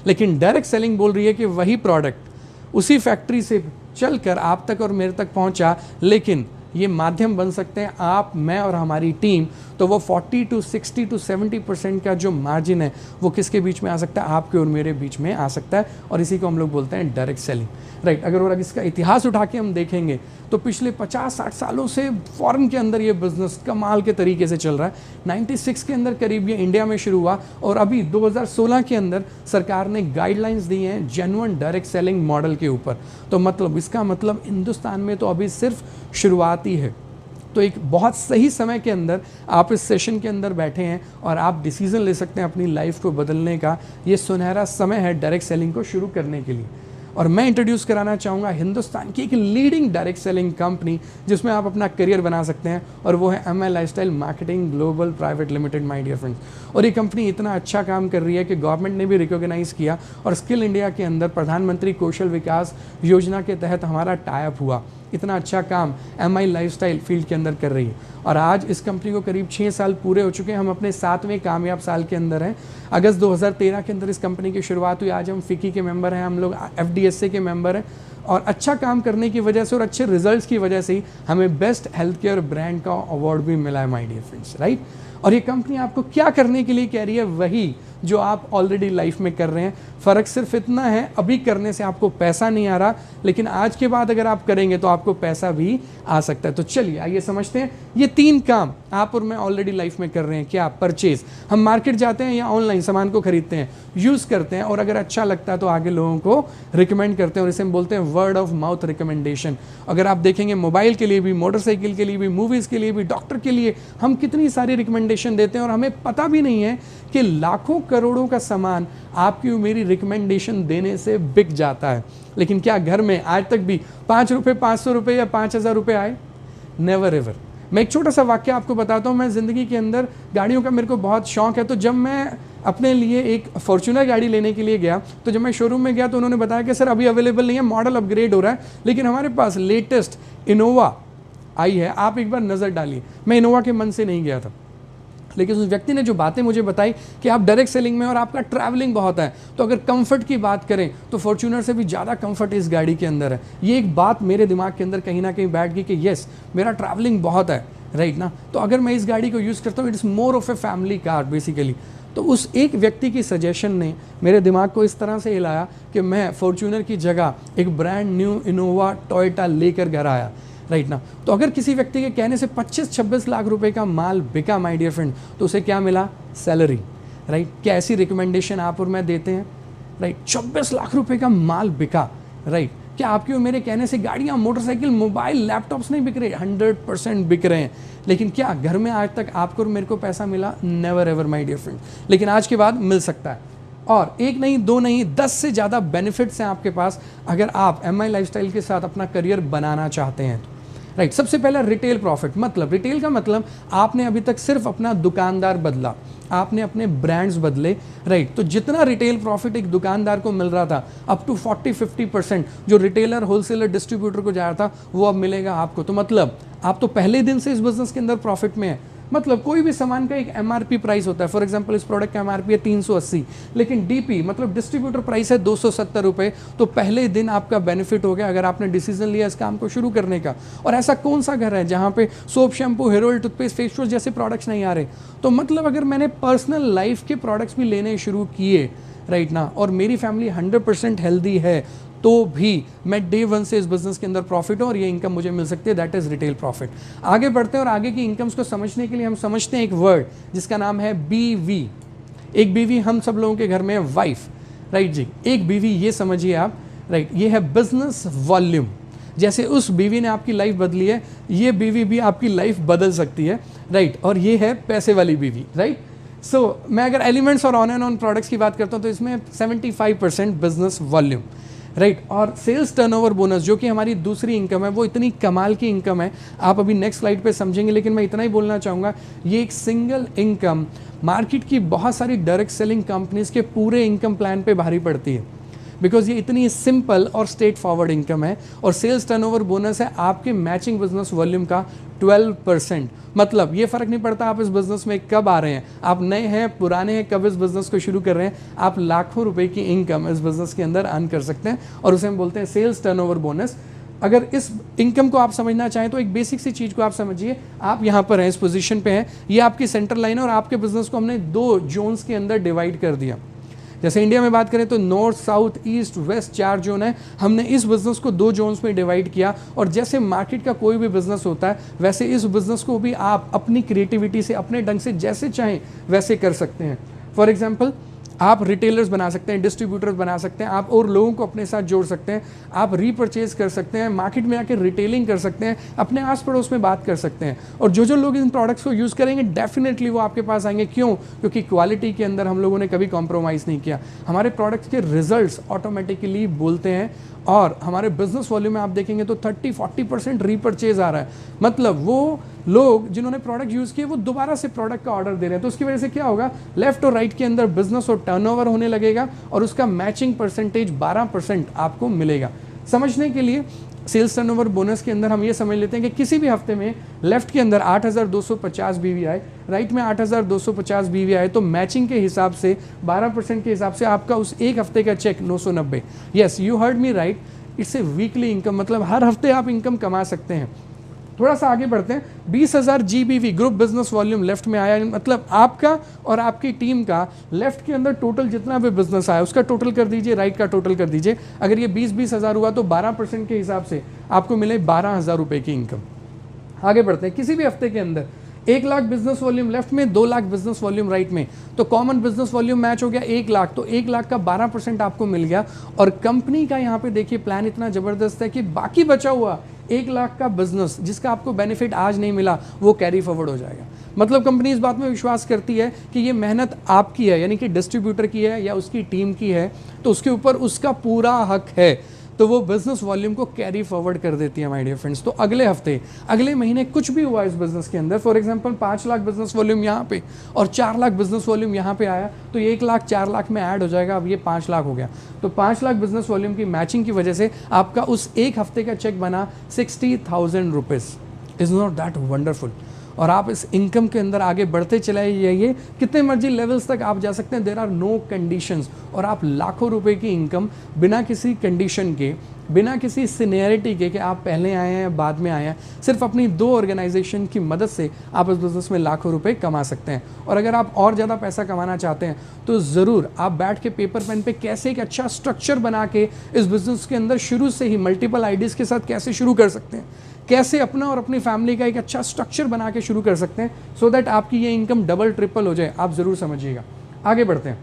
लेकिन डायरेक्ट सेलिंग बोल रही है कि वही प्रोडक्ट उसी फैक्ट्री से चलकर आप तक और मेरे तक पहुंचा, लेकिन ये माध्यम बन सकते हैं आप, मैं और हमारी टीम। तो वो 40 to 60 to 70% का जो मार्जिन है वो किसके बीच में आ सकता है? आपके और मेरे बीच में आ सकता है। और इसी को हम लोग बोलते हैं डायरेक्ट सेलिंग, राइट। अगर इसका इतिहास उठा के हम देखेंगे तो पिछले 50-60 सालों से फॉरेन के अंदर ये बिज़नेस कमाल के तरीके से चल रहा है। 96 के अंदर करीब ये इंडिया में शुरू हुआ, और अभी 2016 के अंदर सरकार ने गाइडलाइंस दी हैं जेन्युइन डायरेक्ट सेलिंग मॉडल के ऊपर। तो मतलब इसका मतलब हिंदुस्तान में तो अभी सिर्फ शुरुआत ही है। तो एक बहुत सही समय के अंदर आप इस सेशन के अंदर बैठे हैं और आप डिसीजन ले सकते हैं अपनी लाइफ को बदलने का। ये सुनहरा समय है डायरेक्ट सेलिंग को शुरू करने के लिए। और मैं इंट्रोड्यूस कराना चाहूँगा हिंदुस्तान की एक लीडिंग डायरेक्ट सेलिंग कंपनी जिसमें आप अपना करियर बना सकते हैं, और वो है MI lifestyle marketing global private limited, my dear friends. और ये कंपनी इतना अच्छा काम कर रही है कि गवर्नमेंट ने भी रिकॉग्नाइज़ किया, और स्किल इंडिया के अंदर प्रधानमंत्री कौशल विकास योजना के तहत हमारा टाई अप हुआ। इतना अच्छा काम MI लाइफस्टाइल फील्ड के अंदर कर रही है। और आज इस कंपनी को करीब 6 साल पूरे हो चुके हैं, हम अपने 7वें कामयाब साल के अंदर हैं। अगस्त 2013 के अंदर इस कंपनी की शुरुआत हुई। आज हम फिकी के मेंबर हैं, हम लोग FDSA के मेंबर हैं। और अच्छा काम करने की वजह से और अच्छे रिजल्ट्स की वजह से ही हमें बेस्ट हेल्थ केयर ब्रांड का अवार्ड भी मिला है माय डियर फ्रेंड्स, राइट। और ये कंपनी आपको क्या करने के लिए कह रही है, वही जो आप ऑलरेडी लाइफ में कर रहे हैं। फ़र्क सिर्फ इतना है, अभी करने से आपको पैसा नहीं आ रहा, लेकिन आज के बाद अगर आप करेंगे तो आपको पैसा भी आ सकता है। तो चलिए आइए समझते हैं ये 3 काम आप और मैं ऑलरेडी लाइफ में कर रहे हैं। क्या? परचेज। हम मार्केट जाते हैं या ऑनलाइन सामान को खरीदते हैं, यूज़ करते हैं और अगर अच्छा लगता है तो आगे लोगों को रिकमेंड करते हैं और इसे हम बोलते हैं वर्ड ऑफ माउथ रिकमेंडेशन। अगर आप देखेंगे मोबाइल के लिए भी, मोटरसाइकिल के लिए भी, मूवीज़ के लिए भी, डॉक्टर के लिए, हम कितनी सारी रिकमेंडेशन देते हैं और हमें पता भी नहीं है कि लाखों करोड़ों का सामान आपकी और मेरी रिकमेंडेशन देने से बिक जाता है। लेकिन क्या घर में आज तक भी 5 रुपये, 500 रुपये या 5000 रुपये आए? Never ever. मैं एक छोटा सा वाक्य आपको बताता हूँ। मैं ज़िंदगी के अंदर गाड़ियों का मेरे को बहुत शौक है, तो जब मैं अपने लिए एक फॉर्च्यूनर गाड़ी लेने के लिए गया, तो जब मैं शोरूम में गया तो उन्होंने बताया कि सर अभी अवेलेबल नहीं है, मॉडल अपग्रेड हो रहा है, लेकिन हमारे पास लेटेस्ट इनोवा आई है, आप एक बार नज़र डालिए। मैं इनोवा के मन से नहीं गया था, लेकिन उस व्यक्ति ने जो बातें मुझे बताई कि आप डायरेक्ट सेलिंग में और आपका ट्रैवलिंग बहुत है, तो अगर कंफर्ट की बात करें तो फॉर्च्यूनर से भी ज़्यादा कंफर्ट इस गाड़ी के अंदर है। ये एक बात मेरे दिमाग के अंदर कहीं ना कहीं बैठ गई कि येस, मेरा ट्रैवलिंग बहुत है, राइट ना, तो अगर मैं इस गाड़ी को यूज़ करता हूँ, it is more of a family car basically. तो उस एक व्यक्ति की सजेशन ने मेरे दिमाग को इस तरह से हिलाया कि मैं फॉर्च्यूनर की जगह एक ब्रांड न्यू इनोवा टोयोटा लेकर घर आया, राइट ना। तो अगर किसी व्यक्ति के कहने से 25-26 लाख रुपए का माल बिका माय डियर फ्रेंड, तो उसे क्या मिला? Salary, right. क्या ऐसी रिकमेंडेशन आप और मैं देते हैं? राइट। 26 लाख रुपए का माल बिका, राइट। क्या आपके और मेरे कहने से गाड़ियाँ, मोटरसाइकिल, मोबाइल, लैपटॉप्स नहीं बिक रहे? 100% बिक रहे हैं। लेकिन क्या घर में आज तक आपको और मेरे को पैसा मिला? Never ever my dear friend. लेकिन आज के बाद मिल सकता है, और एक नहीं, 2 नहीं, 10 से ज़्यादा बेनिफिट्स हैं आपके पास अगर आप MI लाइफस्टाइल के साथ अपना करियर बनाना चाहते हैं तो, राइट। सबसे पहला रिटेल प्रॉफिट। मतलब रिटेल का मतलब आपने अभी तक सिर्फ अपना दुकानदार बदला, आपने अपने ब्रांड्स बदले, राइट। तो जितना रिटेल प्रॉफिट एक दुकानदार को मिल रहा था, अप टू 40-50% जो रिटेलर, होलसेलर, डिस्ट्रीब्यूटर को जा रहा था, वो अब मिलेगा आपको। तो मतलब आप तो पहले दिन से इस बिजनेस के अंदर प्रॉफिट में है। मतलब कोई भी सामान का एक MRP प्राइस होता है। फॉर एग्जांपल इस प्रोडक्ट का MRP है 380, लेकिन DP मतलब डिस्ट्रीब्यूटर प्राइस है 270 रुपये। तो पहले दिन आपका बेनिफिट हो गया अगर आपने डिसीजन लिया इस काम को शुरू करने का। और ऐसा कौन सा घर है जहाँ पे soap, shampoo, hair oil, toothpaste, face wash जैसे प्रोडक्ट्स नहीं आ रहे? तो मतलब अगर मैंने पर्सनल लाइफ के प्रोडक्ट्स भी लेने शुरू किए, राइट ना, और मेरी फैमिली 100% हेल्दी है, तो भी मैं डे 1 से इस बिजनेस के अंदर प्रॉफिट हूँ और ये इनकम मुझे मिल सकती है। That is retail profit. आगे बढ़ते हैं और आगे की इनकम्स को समझने के लिए हम समझते हैं एक वर्ड जिसका नाम है BV। एक बीवी हम सब लोगों के घर में है, वाइफ, राइट जी। एक बीवी ये समझिए आप, राइट, ये है बिजनेस वॉल्यूम। जैसे उस बीवी ने आपकी लाइफ बदली है, ये बीवी भी आपकी लाइफ बदल सकती है, राइट। और ये है पैसे वाली बीवी, राइट। सो मैं अगर एलिमेंट्स और ऑन एंड ऑन प्रोडक्ट्स की बात करता हूँ तो इसमें 75% बिजनेस वॉल्यूम, राइट। और सेल्स टर्नओवर बोनस जो कि हमारी दूसरी इनकम है, वो इतनी कमाल की इनकम है, आप अभी नेक्स्ट स्लाइड पे समझेंगे, लेकिन मैं इतना ही बोलना चाहूँगा, ये एक सिंगल इनकम मार्केट की बहुत सारी डायरेक्ट सेलिंग कंपनीज के पूरे इनकम प्लान पे भारी पड़ती है, बिकॉज ये इतनी सिंपल और स्ट्रेट फॉरवर्ड इनकम है। और सेल्स टर्नओवर बोनस है आपके मैचिंग बिजनेस वॉल्यूम का 12%। मतलब ये फर्क नहीं पड़ता आप इस बिजनेस में कब आ रहे हैं, आप नए हैं, पुराने हैं, कब इस बिजनेस को शुरू कर रहे हैं, आप लाखों रुपए की इनकम इस बिजनेस के अंदर अर्न कर सकते हैं, और उसे हम बोलते हैं सेल्स टर्नओवर बोनस। अगर इस इनकम को आप समझना चाहें तो एक बेसिक सी चीज़ को आप समझिए, आप यहाँ पर हैं, इस पोजीशन पे हैं, ये आपकी सेंटर लाइन है और आपके बिजनेस को हमने 2 जोन्स के अंदर डिवाइड कर दिया। जैसे इंडिया में बात करें तो north, south, east, west 4 zone है, हमने इस बिजनेस को 2 जोन्स में डिवाइड किया। और जैसे मार्केट का कोई भी बिजनेस होता है, वैसे इस बिजनेस को भी आप अपनी क्रिएटिविटी से, अपने ढंग से जैसे चाहें वैसे कर सकते हैं। फॉर एग्जाम्पल आप रिटेलर्स बना सकते हैं, डिस्ट्रीब्यूटर्स बना सकते हैं, आप और लोगों को अपने साथ जोड़ सकते हैं, आप रीपरचेज कर सकते हैं, मार्केट में आकर रिटेलिंग कर सकते हैं, अपने आस पड़ोस में बात कर सकते हैं। और जो लोग इन प्रोडक्ट्स को यूज़ करेंगे डेफिनेटली वो आपके पास आएंगे। क्यों? क्योंकि क्वालिटी के अंदर हम लोगों ने कभी कॉम्प्रोमाइज़ नहीं किया। हमारे प्रोडक्ट्स के रिजल्ट्स ऑटोमेटिकली बोलते हैं, और हमारे बिजनेस वॉल्यूम में आप देखेंगे तो 30-40% रीपरचेज आ रहा है। मतलब वो लोग जिन्होंने प्रोडक्ट यूज़ किए वो दोबारा से प्रोडक्ट का ऑर्डर दे रहे हैं। तो उसकी वजह से क्या होगा, लेफ्ट और राइट के अंदर बिजनेस और टर्नओवर होने लगेगा, और उसका मैचिंग परसेंटेज 12% आपको मिलेगा। समझने के लिए सेल्स टर्नओवर बोनस के अंदर हम ये समझ लेते हैं कि किसी भी हफ्ते में लेफ्ट के अंदर 8250 BV आए, राइट में 8250 BV आए, तो मैचिंग के हिसाब से 12% के हिसाब से आपका उस एक हफ्ते का check 990। Yes, you heard me right, it's a weekly income, मतलब हर हफ्ते आप इनकम कमा सकते हैं। थोड़ा सा आगे बढ़ते हैं, 20,000 GBV group business volume left में आया, मतलब आपका और आपकी टीम का लेफ्ट के अंदर टोटल जितना भी बिजनेस आया उसका टोटल कर दीजिए, राइट का टोटल कर दीजिए। अगर ये 20-20 हज़ार हुआ तो 12% के हिसाब से आपको मिले 12,000 रुपये की इनकम। आगे बढ़ते हैं, किसी भी हफ्ते के अंदर 1 लाख बिजनेस वॉल्यूम लेफ्ट में, 2 लाख बिजनेस वॉल्यूम राइट में, तो कॉमन बिजनेस वॉल्यूम मैच हो गया 1 लाख, तो 1 लाख का 12% आपको मिल गया। और कंपनी का यहाँ पे देखिए प्लान इतना जबरदस्त है कि बाकी बचा हुआ 1 लाख का बिजनेस जिसका आपको बेनिफिट आज नहीं मिला वो कैरी फॉरवर्ड हो जाएगा। मतलब कंपनी इस बात में विश्वास करती है कि ये मेहनत आपकी है, यानी कि डिस्ट्रीब्यूटर की है या उसकी टीम की है, तो उसके ऊपर उसका पूरा हक है, तो वो बिजनेस वॉल्यूम को कैरी फॉरवर्ड कर देती है माय डियर फ्रेंड्स। तो अगले हफ्ते, अगले महीने कुछ भी हुआ इस बिजनेस के अंदर, for example 5 lakh business volume यहाँ पे और 4 लाख बिजनेस वॉल्यूम यहाँ पे आया, तो ये 1 लाख 4 लाख में ऐड हो जाएगा, अब ये 5 लाख हो गया। तो 5 लाख बिजनेस वॉल्यूम की मैचिंग की वजह से आपका उस एक हफ्ते का चेक बना 60,000 rupees. Is not that wonderful? और आप इस इनकम के अंदर आगे बढ़ते चले जाइए, कितने मर्जी लेवल्स तक आप जा सकते हैं, देयर आर नो कंडीशंस, और आप लाखों रुपए की इनकम बिना किसी कंडीशन के, बिना किसी सीनियरिटी के कि आप पहले आए हैं बाद में आए हैं, सिर्फ अपनी 2 ऑर्गेनाइजेशन की मदद से आप इस बिज़नेस में लाखों रुपए कमा सकते हैं। और अगर आप और ज़्यादा पैसा कमाना चाहते हैं तो ज़रूर आप बैठ के पेपर पेन पे कैसे एक अच्छा स्ट्रक्चर बना के इस बिज़नेस के अंदर शुरू से ही मल्टीपल आइडियाज़ के साथ कैसे शुरू कर सकते हैं, कैसे अपना और अपनी फैमिली का एक अच्छा स्ट्रक्चर बना के शुरू कर सकते हैं, सो दैट आपकी ये इनकम डबल ट्रिपल हो जाए, आप ज़रूर समझिएगा। आगे बढ़ते हैं।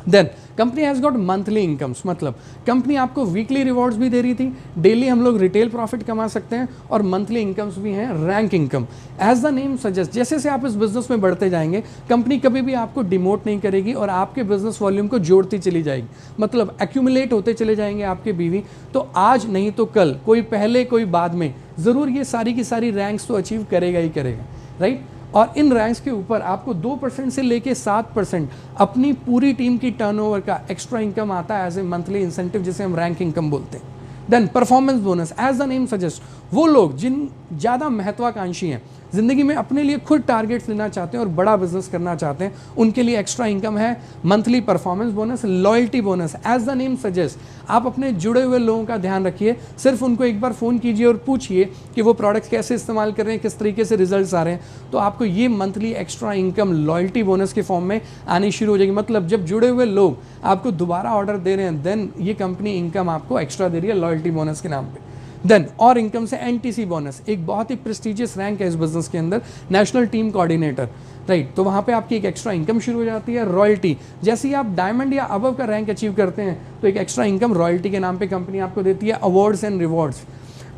Then company has got monthly incomes, मतलब कंपनी आपको वीकली रिवॉर्ड्स भी दे रही थी, डेली हम लोग रिटेल प्रॉफिट कमा सकते हैं, और मंथली इनकम्स भी हैं rank income. As the name suggest, जैसे से आप इस बिजनेस में बढ़ते जाएंगे कंपनी कभी भी आपको डिमोट नहीं करेगी और आपके बिजनेस वॉल्यूम को जोड़ती चली जाएगी, मतलब एक्यूमुलेट होते चले जाएंगे आपके बीवी। तो आज नहीं तो कल, कोई पहले कोई बाद में, ज़रूर ये सारी की सारी रैंक्स तो अचीव करेगा ही करेगा, राइट। और इन रैंक्स के ऊपर आपको 2% से लेके 7% अपनी पूरी टीम की टर्नओवर का एक्स्ट्रा इनकम आता है एज ए मंथली इंसेंटिव, जिसे हम रैंक इनकम बोलते हैं। Then performance bonus, as the name suggest, वो लोग जिन ज़्यादा महत्वाकांक्षी हैं, ज़िंदगी में अपने लिए खुद टारगेट्स लेना चाहते हैं और बड़ा बिजनेस करना चाहते हैं, उनके लिए एक्स्ट्रा इनकम है monthly performance bonus, loyalty bonus. As the name suggest, आप अपने जुड़े हुए लोगों का ध्यान रखिए, सिर्फ उनको एक बार फ़ोन कीजिए और पूछिए कि वो प्रोडक्ट्स कैसे इस्तेमाल कर रहे हैं, किस तरीके से रिजल्ट्स आ रहे हैं, तो आपको ये monthly extra income loyalty bonus के फॉर्म में आनी शुरू हो जाएगी। मतलब जब जुड़े हुए लोग आपको दोबारा ऑर्डर दे रहे हैं, देन ये कंपनी इनकम आपको एक्स्ट्रा दे रही है लॉयल्टी बोनस के नाम पे। देन और इनकम से एनटीसी बोनस, एक बहुत ही प्रेस्टिजियस रैंक है इस बिजनेस के अंदर, नेशनल टीम कोऑर्डिनेटर, राइट। तो वहाँ पे आपकी एक एक्स्ट्रा इनकम शुरू हो जाती है। रॉयल्टी, जैसे ही आप डायमंड या अबव का रैंक अचीव करते हैं तो एक एक्स्ट्रा इनकम रॉयल्टी के नाम पे कंपनी आपको देती है। अवार्ड्स एंड रिवॉर्ड्स,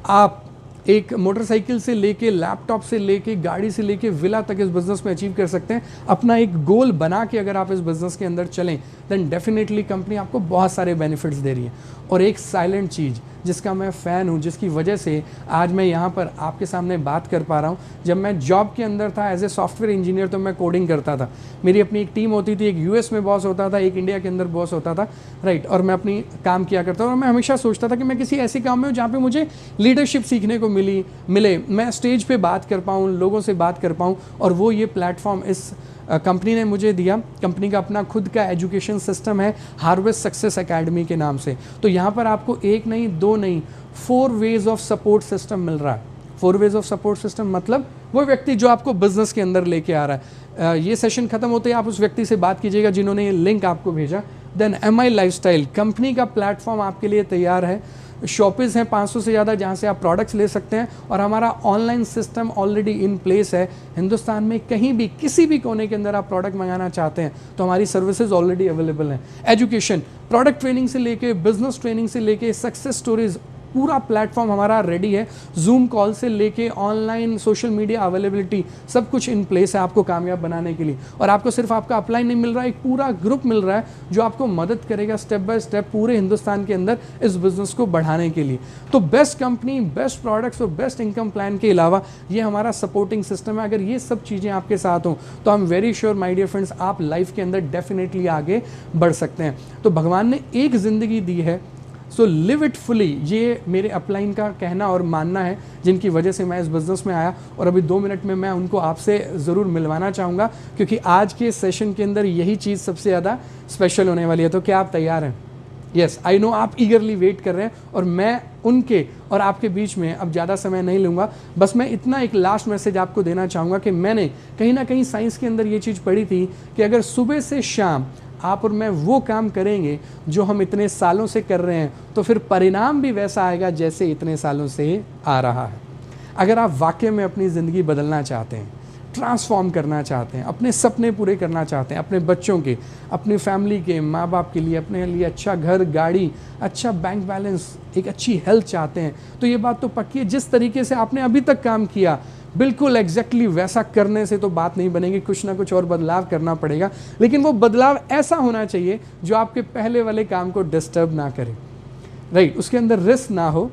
आप एक मोटरसाइकिल से लेके, लैपटॉप से लेके, गाड़ी से लेके विला तक इस बिज़नेस में अचीव कर सकते हैं। अपना एक गोल बना के अगर आप इस बिज़नेस के अंदर चलें, देन डेफिनेटली कंपनी आपको बहुत सारे बेनिफिट्स दे रही है। और एक साइलेंट चीज़ जिसका मैं फ़ैन हूँ, जिसकी वजह से आज मैं यहाँ पर आपके सामने बात कर पा रहा हूँ, जब मैं जॉब के अंदर था एज ए सॉफ्टवेयर इंजीनियर तो मैं कोडिंग करता था, मेरी अपनी एक टीम होती थी, एक यूएस में बॉस होता था, एक इंडिया के अंदर बॉस होता था, राइट। और मैं अपनी काम किया करता था और मैं हमेशा सोचता था कि मैं किसी ऐसे काम में हूँ जहाँ पे मुझे लीडरशिप सीखने को मिले, मैं स्टेज पे बात कर पाऊँ, लोगों से बात कर पाऊँ, और वो ये प्लेटफॉर्म इस कंपनी ने मुझे दिया। कंपनी का अपना खुद का एजुकेशन सिस्टम है, हार्वेस्ट सक्सेस एकेडमी के नाम से। तो यहाँ पर आपको 1 नहीं 2 नहीं 4 वेज ऑफ सपोर्ट सिस्टम मिल रहा है। 4 वेज ऑफ सपोर्ट सिस्टम मतलब वो व्यक्ति जो आपको बिजनेस के अंदर लेके आ रहा है। ये सेशन खत्म होते ही आप उस व्यक्ति से बात कीजिएगा जिन्होंने ये लिंक आपको भेजा। देन MI लाइफस्टाइल, कंपनी का प्लेटफॉर्म आपके लिए तैयार है। शॉपिस हैं 500 से ज़्यादा जहाँ से आप प्रोडक्ट्स ले सकते हैं, और हमारा online system already in place है। हिंदुस्तान में कहीं भी किसी भी कोने के अंदर आप प्रोडक्ट मंगाना चाहते हैं तो हमारी सर्विसेज ऑलरेडी अवेलेबल हैं। एजुकेशन, प्रोडक्ट ट्रेनिंग से लेके, बिजनेस ट्रेनिंग से लेके, सक्सेस स्टोरीज, पूरा प्लेटफॉर्म हमारा रेडी है। जूम कॉल से लेके ऑनलाइन सोशल मीडिया अवेलेबिलिटी, सब कुछ इन प्लेस है आपको कामयाब बनाने के लिए। और आपको सिर्फ आपका अपलाइन नहीं मिल रहा है, एक पूरा ग्रुप मिल रहा है जो आपको मदद करेगा स्टेप बाय स्टेप पूरे हिंदुस्तान के अंदर इस बिज़नेस को बढ़ाने के लिए। तो बेस्ट कंपनी, बेस्ट प्रोडक्ट्स और बेस्ट इनकम प्लान के अलावा ये हमारा सपोर्टिंग सिस्टम है। अगर ये सब चीज़ें आपके साथ हों तो I am very sure my dear friends, आप लाइफ के अंदर डेफिनेटली आगे बढ़ सकते हैं। तो भगवान ने एक ज़िंदगी दी है, सो लिव इट फुली, ये मेरे अपलाइन का कहना और मानना है, जिनकी वजह से मैं इस बिज़नेस में आया। और अभी 2 मिनट में मैं उनको आपसे ज़रूर मिलवाना चाहूँगा, क्योंकि आज के सेशन के अंदर यही चीज़ सबसे ज़्यादा स्पेशल होने वाली है। तो क्या आप तैयार हैं? यस आई नो आप ईगरली वेट कर रहे हैं, और मैं उनके और आपके बीच में अब ज़्यादा समय नहीं लूँगा। बस मैं इतना एक लास्ट मैसेज आपको देना चाहूँगा कि मैंने कहीं ना कहीं साइंस के अंदर ये चीज़ पढ़ी थी कि अगर सुबह से शाम आप और मैं वो काम करेंगे जो हम इतने सालों से कर रहे हैं, तो फिर परिणाम भी वैसा आएगा जैसे इतने सालों से आ रहा है। अगर आप वाकई में अपनी ज़िंदगी बदलना चाहते हैं, ट्रांसफॉर्म करना चाहते हैं, अपने सपने पूरे करना चाहते हैं, अपने बच्चों के, अपनी फैमिली के, माँ बाप के लिए, अपने लिए अच्छा घर, गाड़ी, अच्छा बैंक बैलेंस, एक अच्छी हेल्थ चाहते हैं, तो ये बात तो पक्की है जिस तरीके से आपने अभी तक काम किया बिल्कुल एग्जैक्टली वैसा करने से तो बात नहीं बनेगी, कुछ ना कुछ और बदलाव करना पड़ेगा। लेकिन वो बदलाव ऐसा होना चाहिए जो आपके पहले वाले काम को डिस्टर्ब ना करे, राइट, उसके अंदर रिस्क ना हो।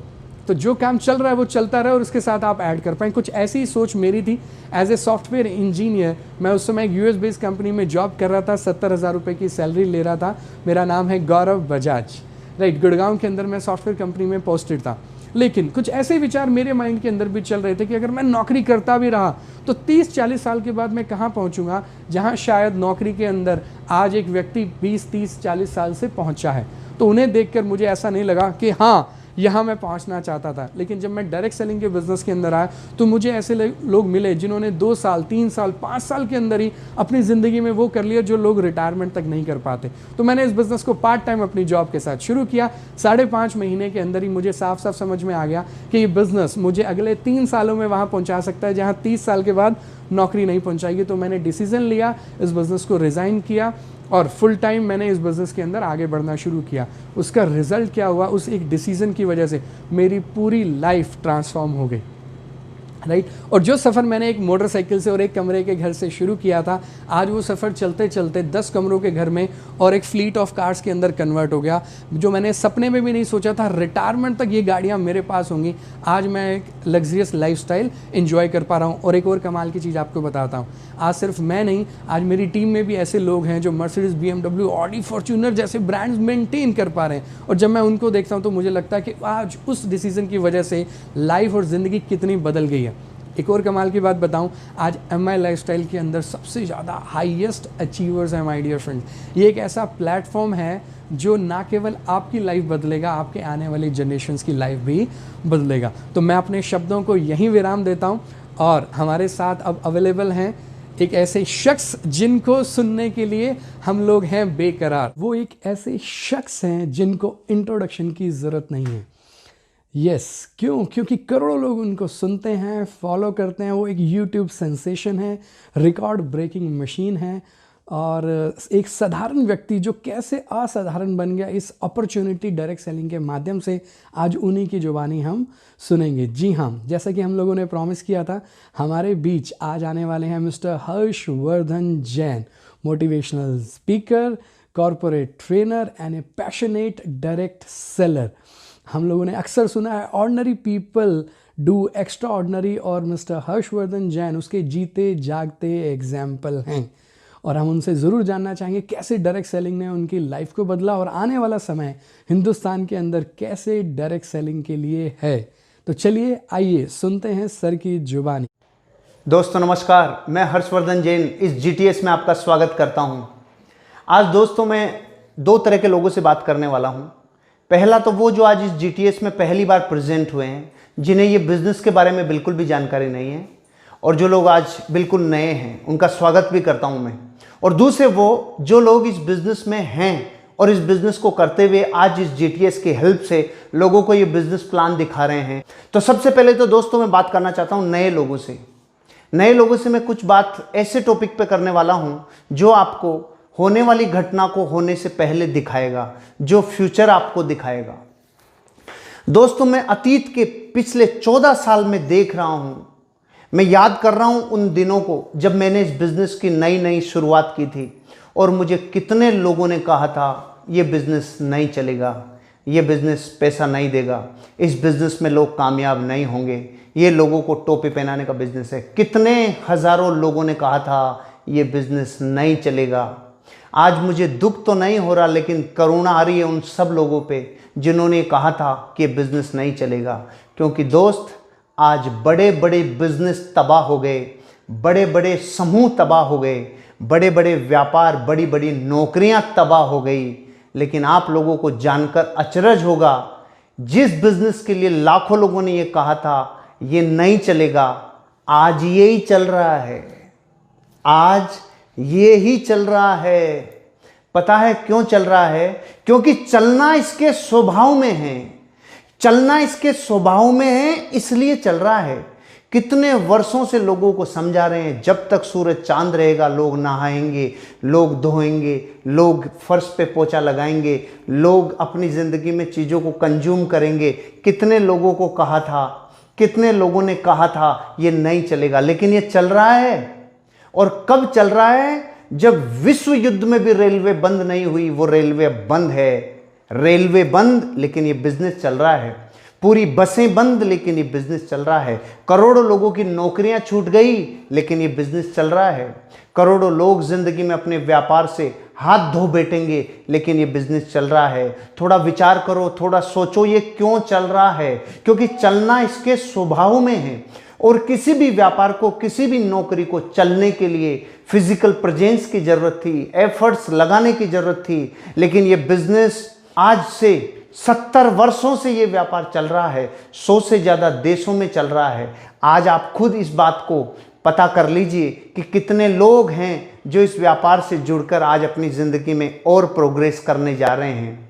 तो जो काम चल रहा है वो चलता रहे और उसके साथ आप ऐड कर पाएँ। कुछ ऐसी ही सोच मेरी थी। एज ए सॉफ्टवेयर इंजीनियर मैं उस समय एक यूएस बेस्ड कंपनी में जॉब कर रहा था, 70,000 रुपये की सैलरी ले रहा था। मेरा नाम है गौरव बजाज, राइट, गुड़गांव के अंदर मैं सॉफ्टवेयर कंपनी में पोस्टेड था। लेकिन कुछ ऐसे विचार मेरे माइंड के अंदर भी चल रहे थे कि अगर मैं नौकरी करता भी रहा तो 30-40 साल के बाद मैं कहाँ पहुँचूँगा जहाँ शायद नौकरी के अंदर आज एक व्यक्ति 20-30-40 साल से पहुँचा है। तो उन्हें देखकर मुझे ऐसा नहीं लगा कि हाँ यहाँ मैं पहुँचना चाहता था। लेकिन जब मैं डायरेक्ट सेलिंग के बिज़नेस के अंदर आया तो मुझे ऐसे लोग मिले जिन्होंने 2 साल, 3 साल, 5 साल के अंदर ही अपनी ज़िंदगी में वो कर लिया जो लोग रिटायरमेंट तक नहीं कर पाते। तो मैंने इस बिज़नेस को पार्ट टाइम अपनी जॉब के साथ शुरू किया। 5.5 महीने के अंदर ही मुझे साफ साफ समझ में आ गया कि ये बिज़नेस मुझे अगले 3 सालों में वहाँ पहुँचा सकता है जहाँ 30 साल के बाद नौकरी नहीं पहुँचाएगी। तो मैंने डिसीज़न लिया, इस बिज़नेस को रिज़ाइन किया और फुल टाइम मैंने इस बिज़नेस के अंदर आगे बढ़ना शुरू किया। उसका रिज़ल्ट क्या हुआ, उस एक डिसीज़न की वजह से मेरी पूरी लाइफ ट्रांसफॉर्म हो गई, राइट। और जो सफ़र मैंने एक मोटरसाइकिल से और एक कमरे के घर से शुरू किया था, आज वो सफ़र चलते चलते 10 कमरों के घर में और एक फ्लीट ऑफ कार्स के अंदर कन्वर्ट हो गया। जो मैंने सपने में भी नहीं सोचा था, रिटायरमेंट तक ये गाड़ियाँ मेरे पास होंगी। आज मैं एक लग्जरियस लाइफस्टाइल एंजॉय कर पा रहा हूँ। और एक और कमाल की चीज़ आपको बताता हूँ, आज सिर्फ मैं नहीं, आज मेरी टीम में भी ऐसे लोग हैं जो मर्सिडीज, BMW, ऑडी, फॉर्च्यूनर जैसे ब्रांड्स मेंटेन कर पा रहे हैं। और जब मैं उनको देखता हूँ तो मुझे लगता है कि आज उस डिसीज़न की वजह से लाइफ और ज़िंदगी कितनी बदल गई है। एक और कमाल की बात बताऊं, आज MI लाइफस्टाइल के अंदर सबसे ज़्यादा हाईएस्ट अचीवर्स हैं माय डियर फ्रेंड। ये एक ऐसा प्लेटफॉर्म है जो ना केवल आपकी लाइफ बदलेगा, आपके आने वाली जनरेशन्स की लाइफ भी बदलेगा। तो मैं अपने शब्दों को यहीं विराम देता हूं और हमारे साथ अब अवेलेबल हैं एक ऐसे शख्स जिनको सुनने के लिए हम लोग हैं बेकरार। वो एक ऐसे शख्स हैं जिनको इंट्रोडक्शन की ज़रूरत नहीं है। यस क्यों? क्योंकि करोड़ों लोग उनको सुनते हैं, फॉलो करते हैं। वो एक यूट्यूब सेंसेशन है, रिकॉर्ड ब्रेकिंग मशीन है और एक साधारण व्यक्ति जो कैसे असाधारण बन गया इस अपॉर्चुनिटी डायरेक्ट सेलिंग के माध्यम से, आज उन्हीं की जुबानी हम सुनेंगे। जी हाँ, जैसा कि हम लोगों ने प्रॉमिस किया था, हमारे बीच आज आने वाले हैं mister Harshvardhan Jain, motivational speaker, corporate trainer and A passionate direct seller. हम लोगों ने अक्सर सुना है ordinary people do extra ordinary, और मिस्टर हर्षवर्धन जैन उसके जीते जागते एग्जाम्पल हैं। और हम उनसे ज़रूर जानना चाहेंगे कैसे डायरेक्ट सेलिंग ने उनकी लाइफ को बदला और आने वाला समय हिंदुस्तान के अंदर कैसे डायरेक्ट सेलिंग के लिए है। तो चलिए आइए सुनते हैं सर की जुबानी। दोस्तों नमस्कार, मैं हर्षवर्धन जैन इस GTS में आपका स्वागत करता हूं। आज दोस्तों मैं 2 तरह के लोगों से बात करने वाला हूं। पहला तो वो जो आज इस GTS में पहली बार प्रेजेंट हुए हैं, जिन्हें ये बिज़नेस के बारे में बिल्कुल भी जानकारी नहीं है, और जो लोग आज बिल्कुल नए हैं उनका स्वागत भी करता हूं मैं। और दूसरे वो जो लोग इस बिज़नेस में हैं और इस बिज़नेस को करते हुए आज इस GTS की हेल्प से लोगों को ये बिज़नेस प्लान दिखा रहे हैं। तो सबसे पहले तो दोस्तों मैं बात करना चाहता हूँ नए लोगों से। नए लोगों से मैं कुछ बात ऐसे टॉपिक पे करने वाला हूँ जो आपको होने वाली घटना को होने से पहले दिखाएगा, जो फ्यूचर आपको दिखाएगा। दोस्तों मैं अतीत के पिछले 14 साल में देख रहा हूं, मैं याद कर रहा हूं उन दिनों को जब मैंने इस बिज़नेस की नई नई शुरुआत की थी और मुझे कितने लोगों ने कहा था ये बिज़नेस नहीं चलेगा, ये बिज़नेस पैसा नहीं देगा, इस बिज़नेस में लोग कामयाब नहीं होंगे, ये लोगों को टोपी पहनाने का बिज़नेस है। कितने हज़ारों लोगों ने कहा था ये बिज़नेस नहीं चलेगा। आज मुझे दुख तो नहीं हो रहा, लेकिन करुणा आ रही है उन सब लोगों पे जिन्होंने कहा था कि ये बिज़नेस नहीं चलेगा। क्योंकि दोस्त आज बड़े बड़े बिज़नेस तबाह हो गए, बड़े बड़े समूह तबाह हो गए, बड़े बड़े व्यापार, बड़ी बड़ी नौकरियां तबाह हो गई। लेकिन आप लोगों को जानकर अचरज होगा, जिस बिजनेस के लिए लाखों लोगों ने ये कहा था ये नहीं चलेगा, आज ये ही चल रहा है। आज ये ही चल रहा है। पता है क्यों चल रहा है? क्योंकि चलना इसके स्वभाव में है। चलना इसके स्वभाव में है, इसलिए चल रहा है। कितने वर्षों से लोगों को समझा रहे हैं, जब तक सूरज चांद रहेगा लोग नहाएंगे, लोग धोएंगे, लोग फर्श पे पोछा लगाएंगे, लोग अपनी ज़िंदगी में चीज़ों को कंज्यूम करेंगे। कितने लोगों को कहा था, कितने लोगों ने कहा था ये नहीं चलेगा, लेकिन ये चल रहा है। और कब चल रहा है? जब विश्व युद्ध में भी रेलवे बंद नहीं हुई, वो रेलवे बंद है। रेलवे बंद, लेकिन ये बिजनेस चल रहा है। पूरी बसें बंद, लेकिन ये बिजनेस चल रहा है। करोड़ों लोगों की नौकरियां छूट गई, लेकिन ये बिजनेस चल रहा है। करोड़ों लोग जिंदगी में अपने व्यापार से हाथ धो बैठेंगे, लेकिन ये बिजनेस चल रहा है। थोड़ा विचार करो, थोड़ा सोचो, ये क्यों चल रहा है? क्योंकि चलना इसके स्वभाव में है। और किसी भी व्यापार को, किसी भी नौकरी को चलने के लिए फिजिकल प्रेजेंस की जरूरत थी, एफर्ट्स लगाने की जरूरत थी। लेकिन ये बिजनेस आज से 70 वर्षों से ये व्यापार चल रहा है, 100 से ज़्यादा देशों में चल रहा है। आज आप खुद इस बात को पता कर लीजिए कि कितने लोग हैं जो इस व्यापार से जुड़कर आज अपनी ज़िंदगी में और प्रोग्रेस करने जा रहे हैं।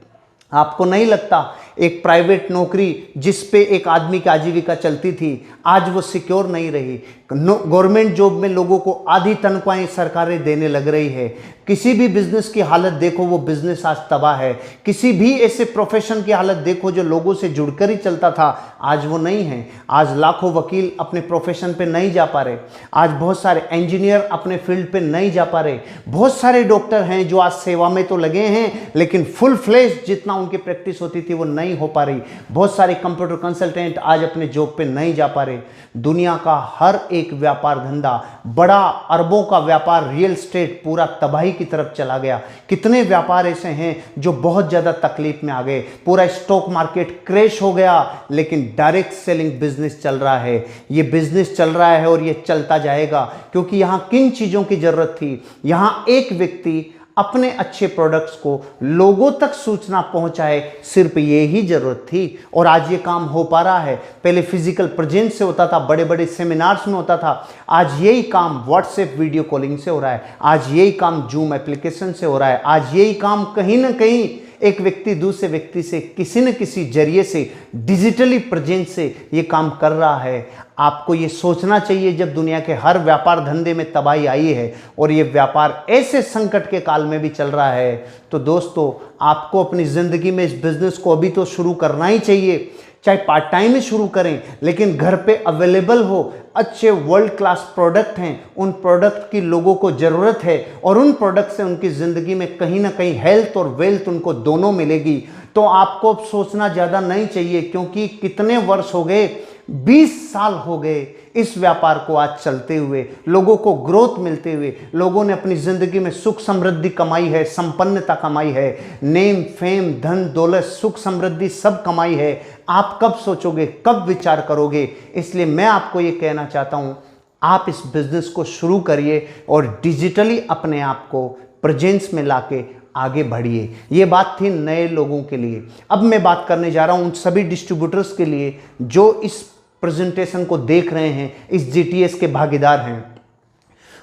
आपको नहीं लगता एक प्राइवेट नौकरी जिस पे एक आदमी की आजीविका चलती थी, आज वो सिक्योर नहीं रही? गवर्नमेंट जॉब में लोगों को आधी तनख्वाहें सरकारें देने लग रही है। किसी भी बिजनेस की हालत देखो, वो बिजनेस आज तबाह है। किसी भी ऐसे प्रोफेशन की हालत देखो जो लोगों से जुड़कर ही चलता था, आज वो नहीं है। आज लाखों वकील अपने प्रोफेशन पे नहीं जा पा रहे। आज बहुत सारे इंजीनियर अपने फील्ड पे नहीं जा पा रहे। बहुत सारे डॉक्टर हैं जो आज सेवा में तो लगे हैं, लेकिन फुल फ्लेज जितना उनकी प्रैक्टिस होती थी वो नहीं हो पा रही। बहुत सारे कंप्यूटर कंसल्टेंट आज अपने जॉब पे नहीं जा पा रहे। दुनिया का हर एक व्यापार धंधा, बड़ा अरबों का व्यापार, रियल एस्टेट पूरा तबाही की तरफ चला गया। कितने व्यापार ऐसे हैं जो बहुत ज़्यादा तकलीफ में आ गए। पूरा स्टॉक मार्केट क्रैश हो गया, लेकिन डायरेक्ट सेलिंग बिजनेस चल रहा है। ये बिजनेस चल रहा है और ये चलता जाएगा, क्योंकि यहाँ किन चीज़ों की ज़रूरत थी? यहाँ एक व्यक्ति अपने अच्छे प्रोडक्ट्स को लोगों तक सूचना पहुंचाए, सिर्फ ये ही जरूरत थी। और आज ये काम हो पा रहा है। पहले फिजिकल प्रेजेंस से होता था, बड़े बड़े सेमिनार्स में होता था। आज यही काम व्हाट्सएप वीडियो कॉलिंग से हो रहा है। आज यही काम जूम एप्लीकेशन से हो रहा है। आज यही काम कहीं ना कहीं एक व्यक्ति दूसरे व्यक्ति से किसी न किसी जरिए से, डिजिटली प्रेजेंस से ये काम कर रहा है। आपको ये सोचना चाहिए, जब दुनिया के हर व्यापार धंधे में तबाही आई है और ये व्यापार ऐसे संकट के काल में भी चल रहा है, तो दोस्तों आपको अपनी ज़िंदगी में इस बिज़नेस को अभी तो शुरू करना ही चाहिए। चाहे पार्ट टाइम में शुरू करें, लेकिन घर पे अवेलेबल हो। अच्छे वर्ल्ड क्लास प्रोडक्ट हैं, उन प्रोडक्ट की लोगों को ज़रूरत है और उन प्रोडक्ट से उनकी ज़िंदगी में कहीं ना कहीं हेल्थ और वेल्थ उनको दोनों मिलेगी। तो आपको अब सोचना ज़्यादा नहीं चाहिए, क्योंकि कितने वर्ष हो गए, 20 साल हो गए इस व्यापार को आज चलते हुए, लोगों को ग्रोथ मिलते हुए। लोगों ने अपनी ज़िंदगी में सुख समृद्धि कमाई है, संपन्नता कमाई है, नेम फेम धन दौलत सुख समृद्धि सब कमाई है। आप कब सोचोगे, कब विचार करोगे? इसलिए मैं आपको ये कहना चाहता हूँ, आप इस बिज़नेस को शुरू करिए और डिजिटली अपने आप को प्रेजेंस में लाके आगे बढ़िए। ये बात थी नए लोगों के लिए। अब मैं बात करने जा रहा हूँ उन सभी डिस्ट्रीब्यूटर्स के लिए जो इस प्रेजेंटेशन को देख रहे हैं, इस जीटीएस के भागीदार हैं।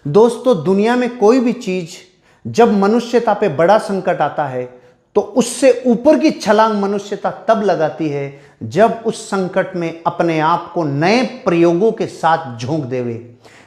दोस्तों, दुनिया में कोई भी चीज़ जब मनुष्यता पे बड़ा संकट आता है, तो उससे ऊपर की छलांग मनुष्यता तब लगाती है जब उस संकट में अपने आप को नए प्रयोगों के साथ झोंक देवे,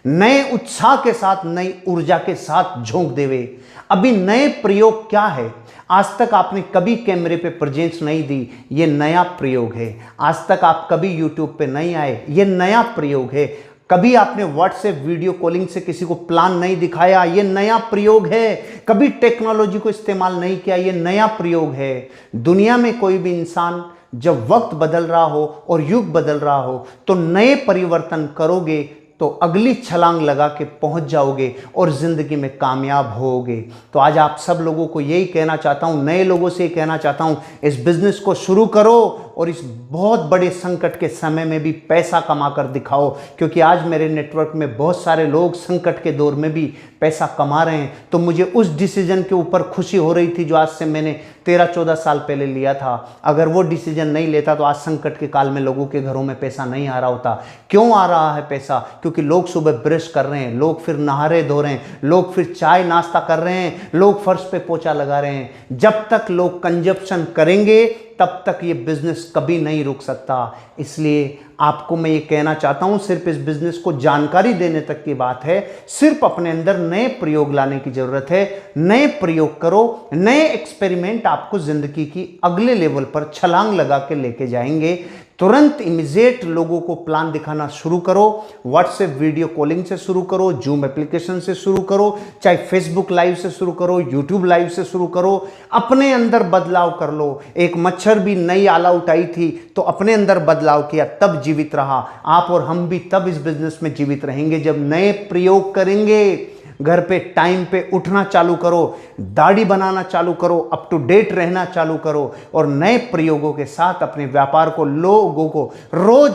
नए उत्साह के साथ, नई ऊर्जा के साथ झोंक देवे। अभी नए प्रयोग क्या है? आज तक आपने कभी कैमरे पे प्रेजेंस नहीं दी, ये नया प्रयोग है। आज तक आप कभी यूट्यूब पे नहीं आए, ये नया प्रयोग है। कभी आपने व्हाट्सएप वीडियो कॉलिंग से किसी को प्लान नहीं दिखाया, ये नया प्रयोग है। कभी टेक्नोलॉजी को इस्तेमाल नहीं किया, ये नया प्रयोग है। दुनिया में कोई भी इंसान जब वक्त बदल रहा हो और युग बदल रहा हो, तो नए परिवर्तन करोगे तो अगली छलांग लगा के पहुंच जाओगे और ज़िंदगी में कामयाब होगे। तो आज आप सब लोगों को यही कहना चाहता हूं, नए लोगों से कहना चाहता हूं, इस बिज़नेस को शुरू करो और इस बहुत बड़े संकट के समय में भी पैसा कमा कर दिखाओ, क्योंकि आज मेरे नेटवर्क में बहुत सारे लोग संकट के दौर में भी पैसा कमा रहे हैं। तो मुझे उस डिसीजन के ऊपर खुशी हो रही थी जो आज से मैंने 13-14 साल पहले लिया था। अगर वो डिसीजन नहीं लेता तो आज संकट के काल में लोगों के घरों में पैसा नहीं आ रहा होता। क्यों आ रहा है पैसा? क्योंकि लोग सुबह ब्रश कर रहे हैं, लोग फिर नहारे धो रहे हैं, लोग फिर चाय नाश्ता कर रहे हैं, लोग फर्श पे पोछा लगा रहे हैं। जब तक लोग कंजप्शन करेंगे तब तक ये बिजनेस कभी नहीं रुक सकता। इसलिए आपको मैं ये कहना चाहता हूं, सिर्फ इस बिजनेस को जानकारी देने तक की बात है, सिर्फ अपने अंदर नए प्रयोग लाने की जरूरत है। नए प्रयोग करो, नए एक्सपेरिमेंट आपको जिंदगी की अगले लेवल पर छलांग लगा के लेके जाएंगे। तुरंत इमीडिएट लोगों को प्लान दिखाना शुरू करो। व्हाट्सएप वीडियो कॉलिंग से शुरू करो, जूम एप्लीकेशन से शुरू करो, चाहे फेसबुक लाइव से शुरू करो, यूट्यूब लाइव से शुरू करो। अपने अंदर बदलाव कर लो। एक मच्छर भी नई आल आउट आई थी तो अपने अंदर बदलाव किया, तब जीवित रहा। आप और हम भी तब इस बिजनेस में जीवित रहेंगे जब नए प्रयोग करेंगे। घर पे टाइम पे उठना चालू करो, दाढ़ी बनाना चालू करो, अप टू डेट रहना चालू करो और नए प्रयोगों के साथ अपने व्यापार को, लोगों को, रोज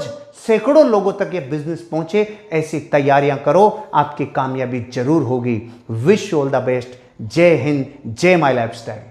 सैकड़ों लोगों तक ये बिजनेस पहुंचे, ऐसी तैयारियां करो। आपकी कामयाबी जरूर होगी। Wish you all the best. जय हिंद, जय माय लाइफस्टाइल।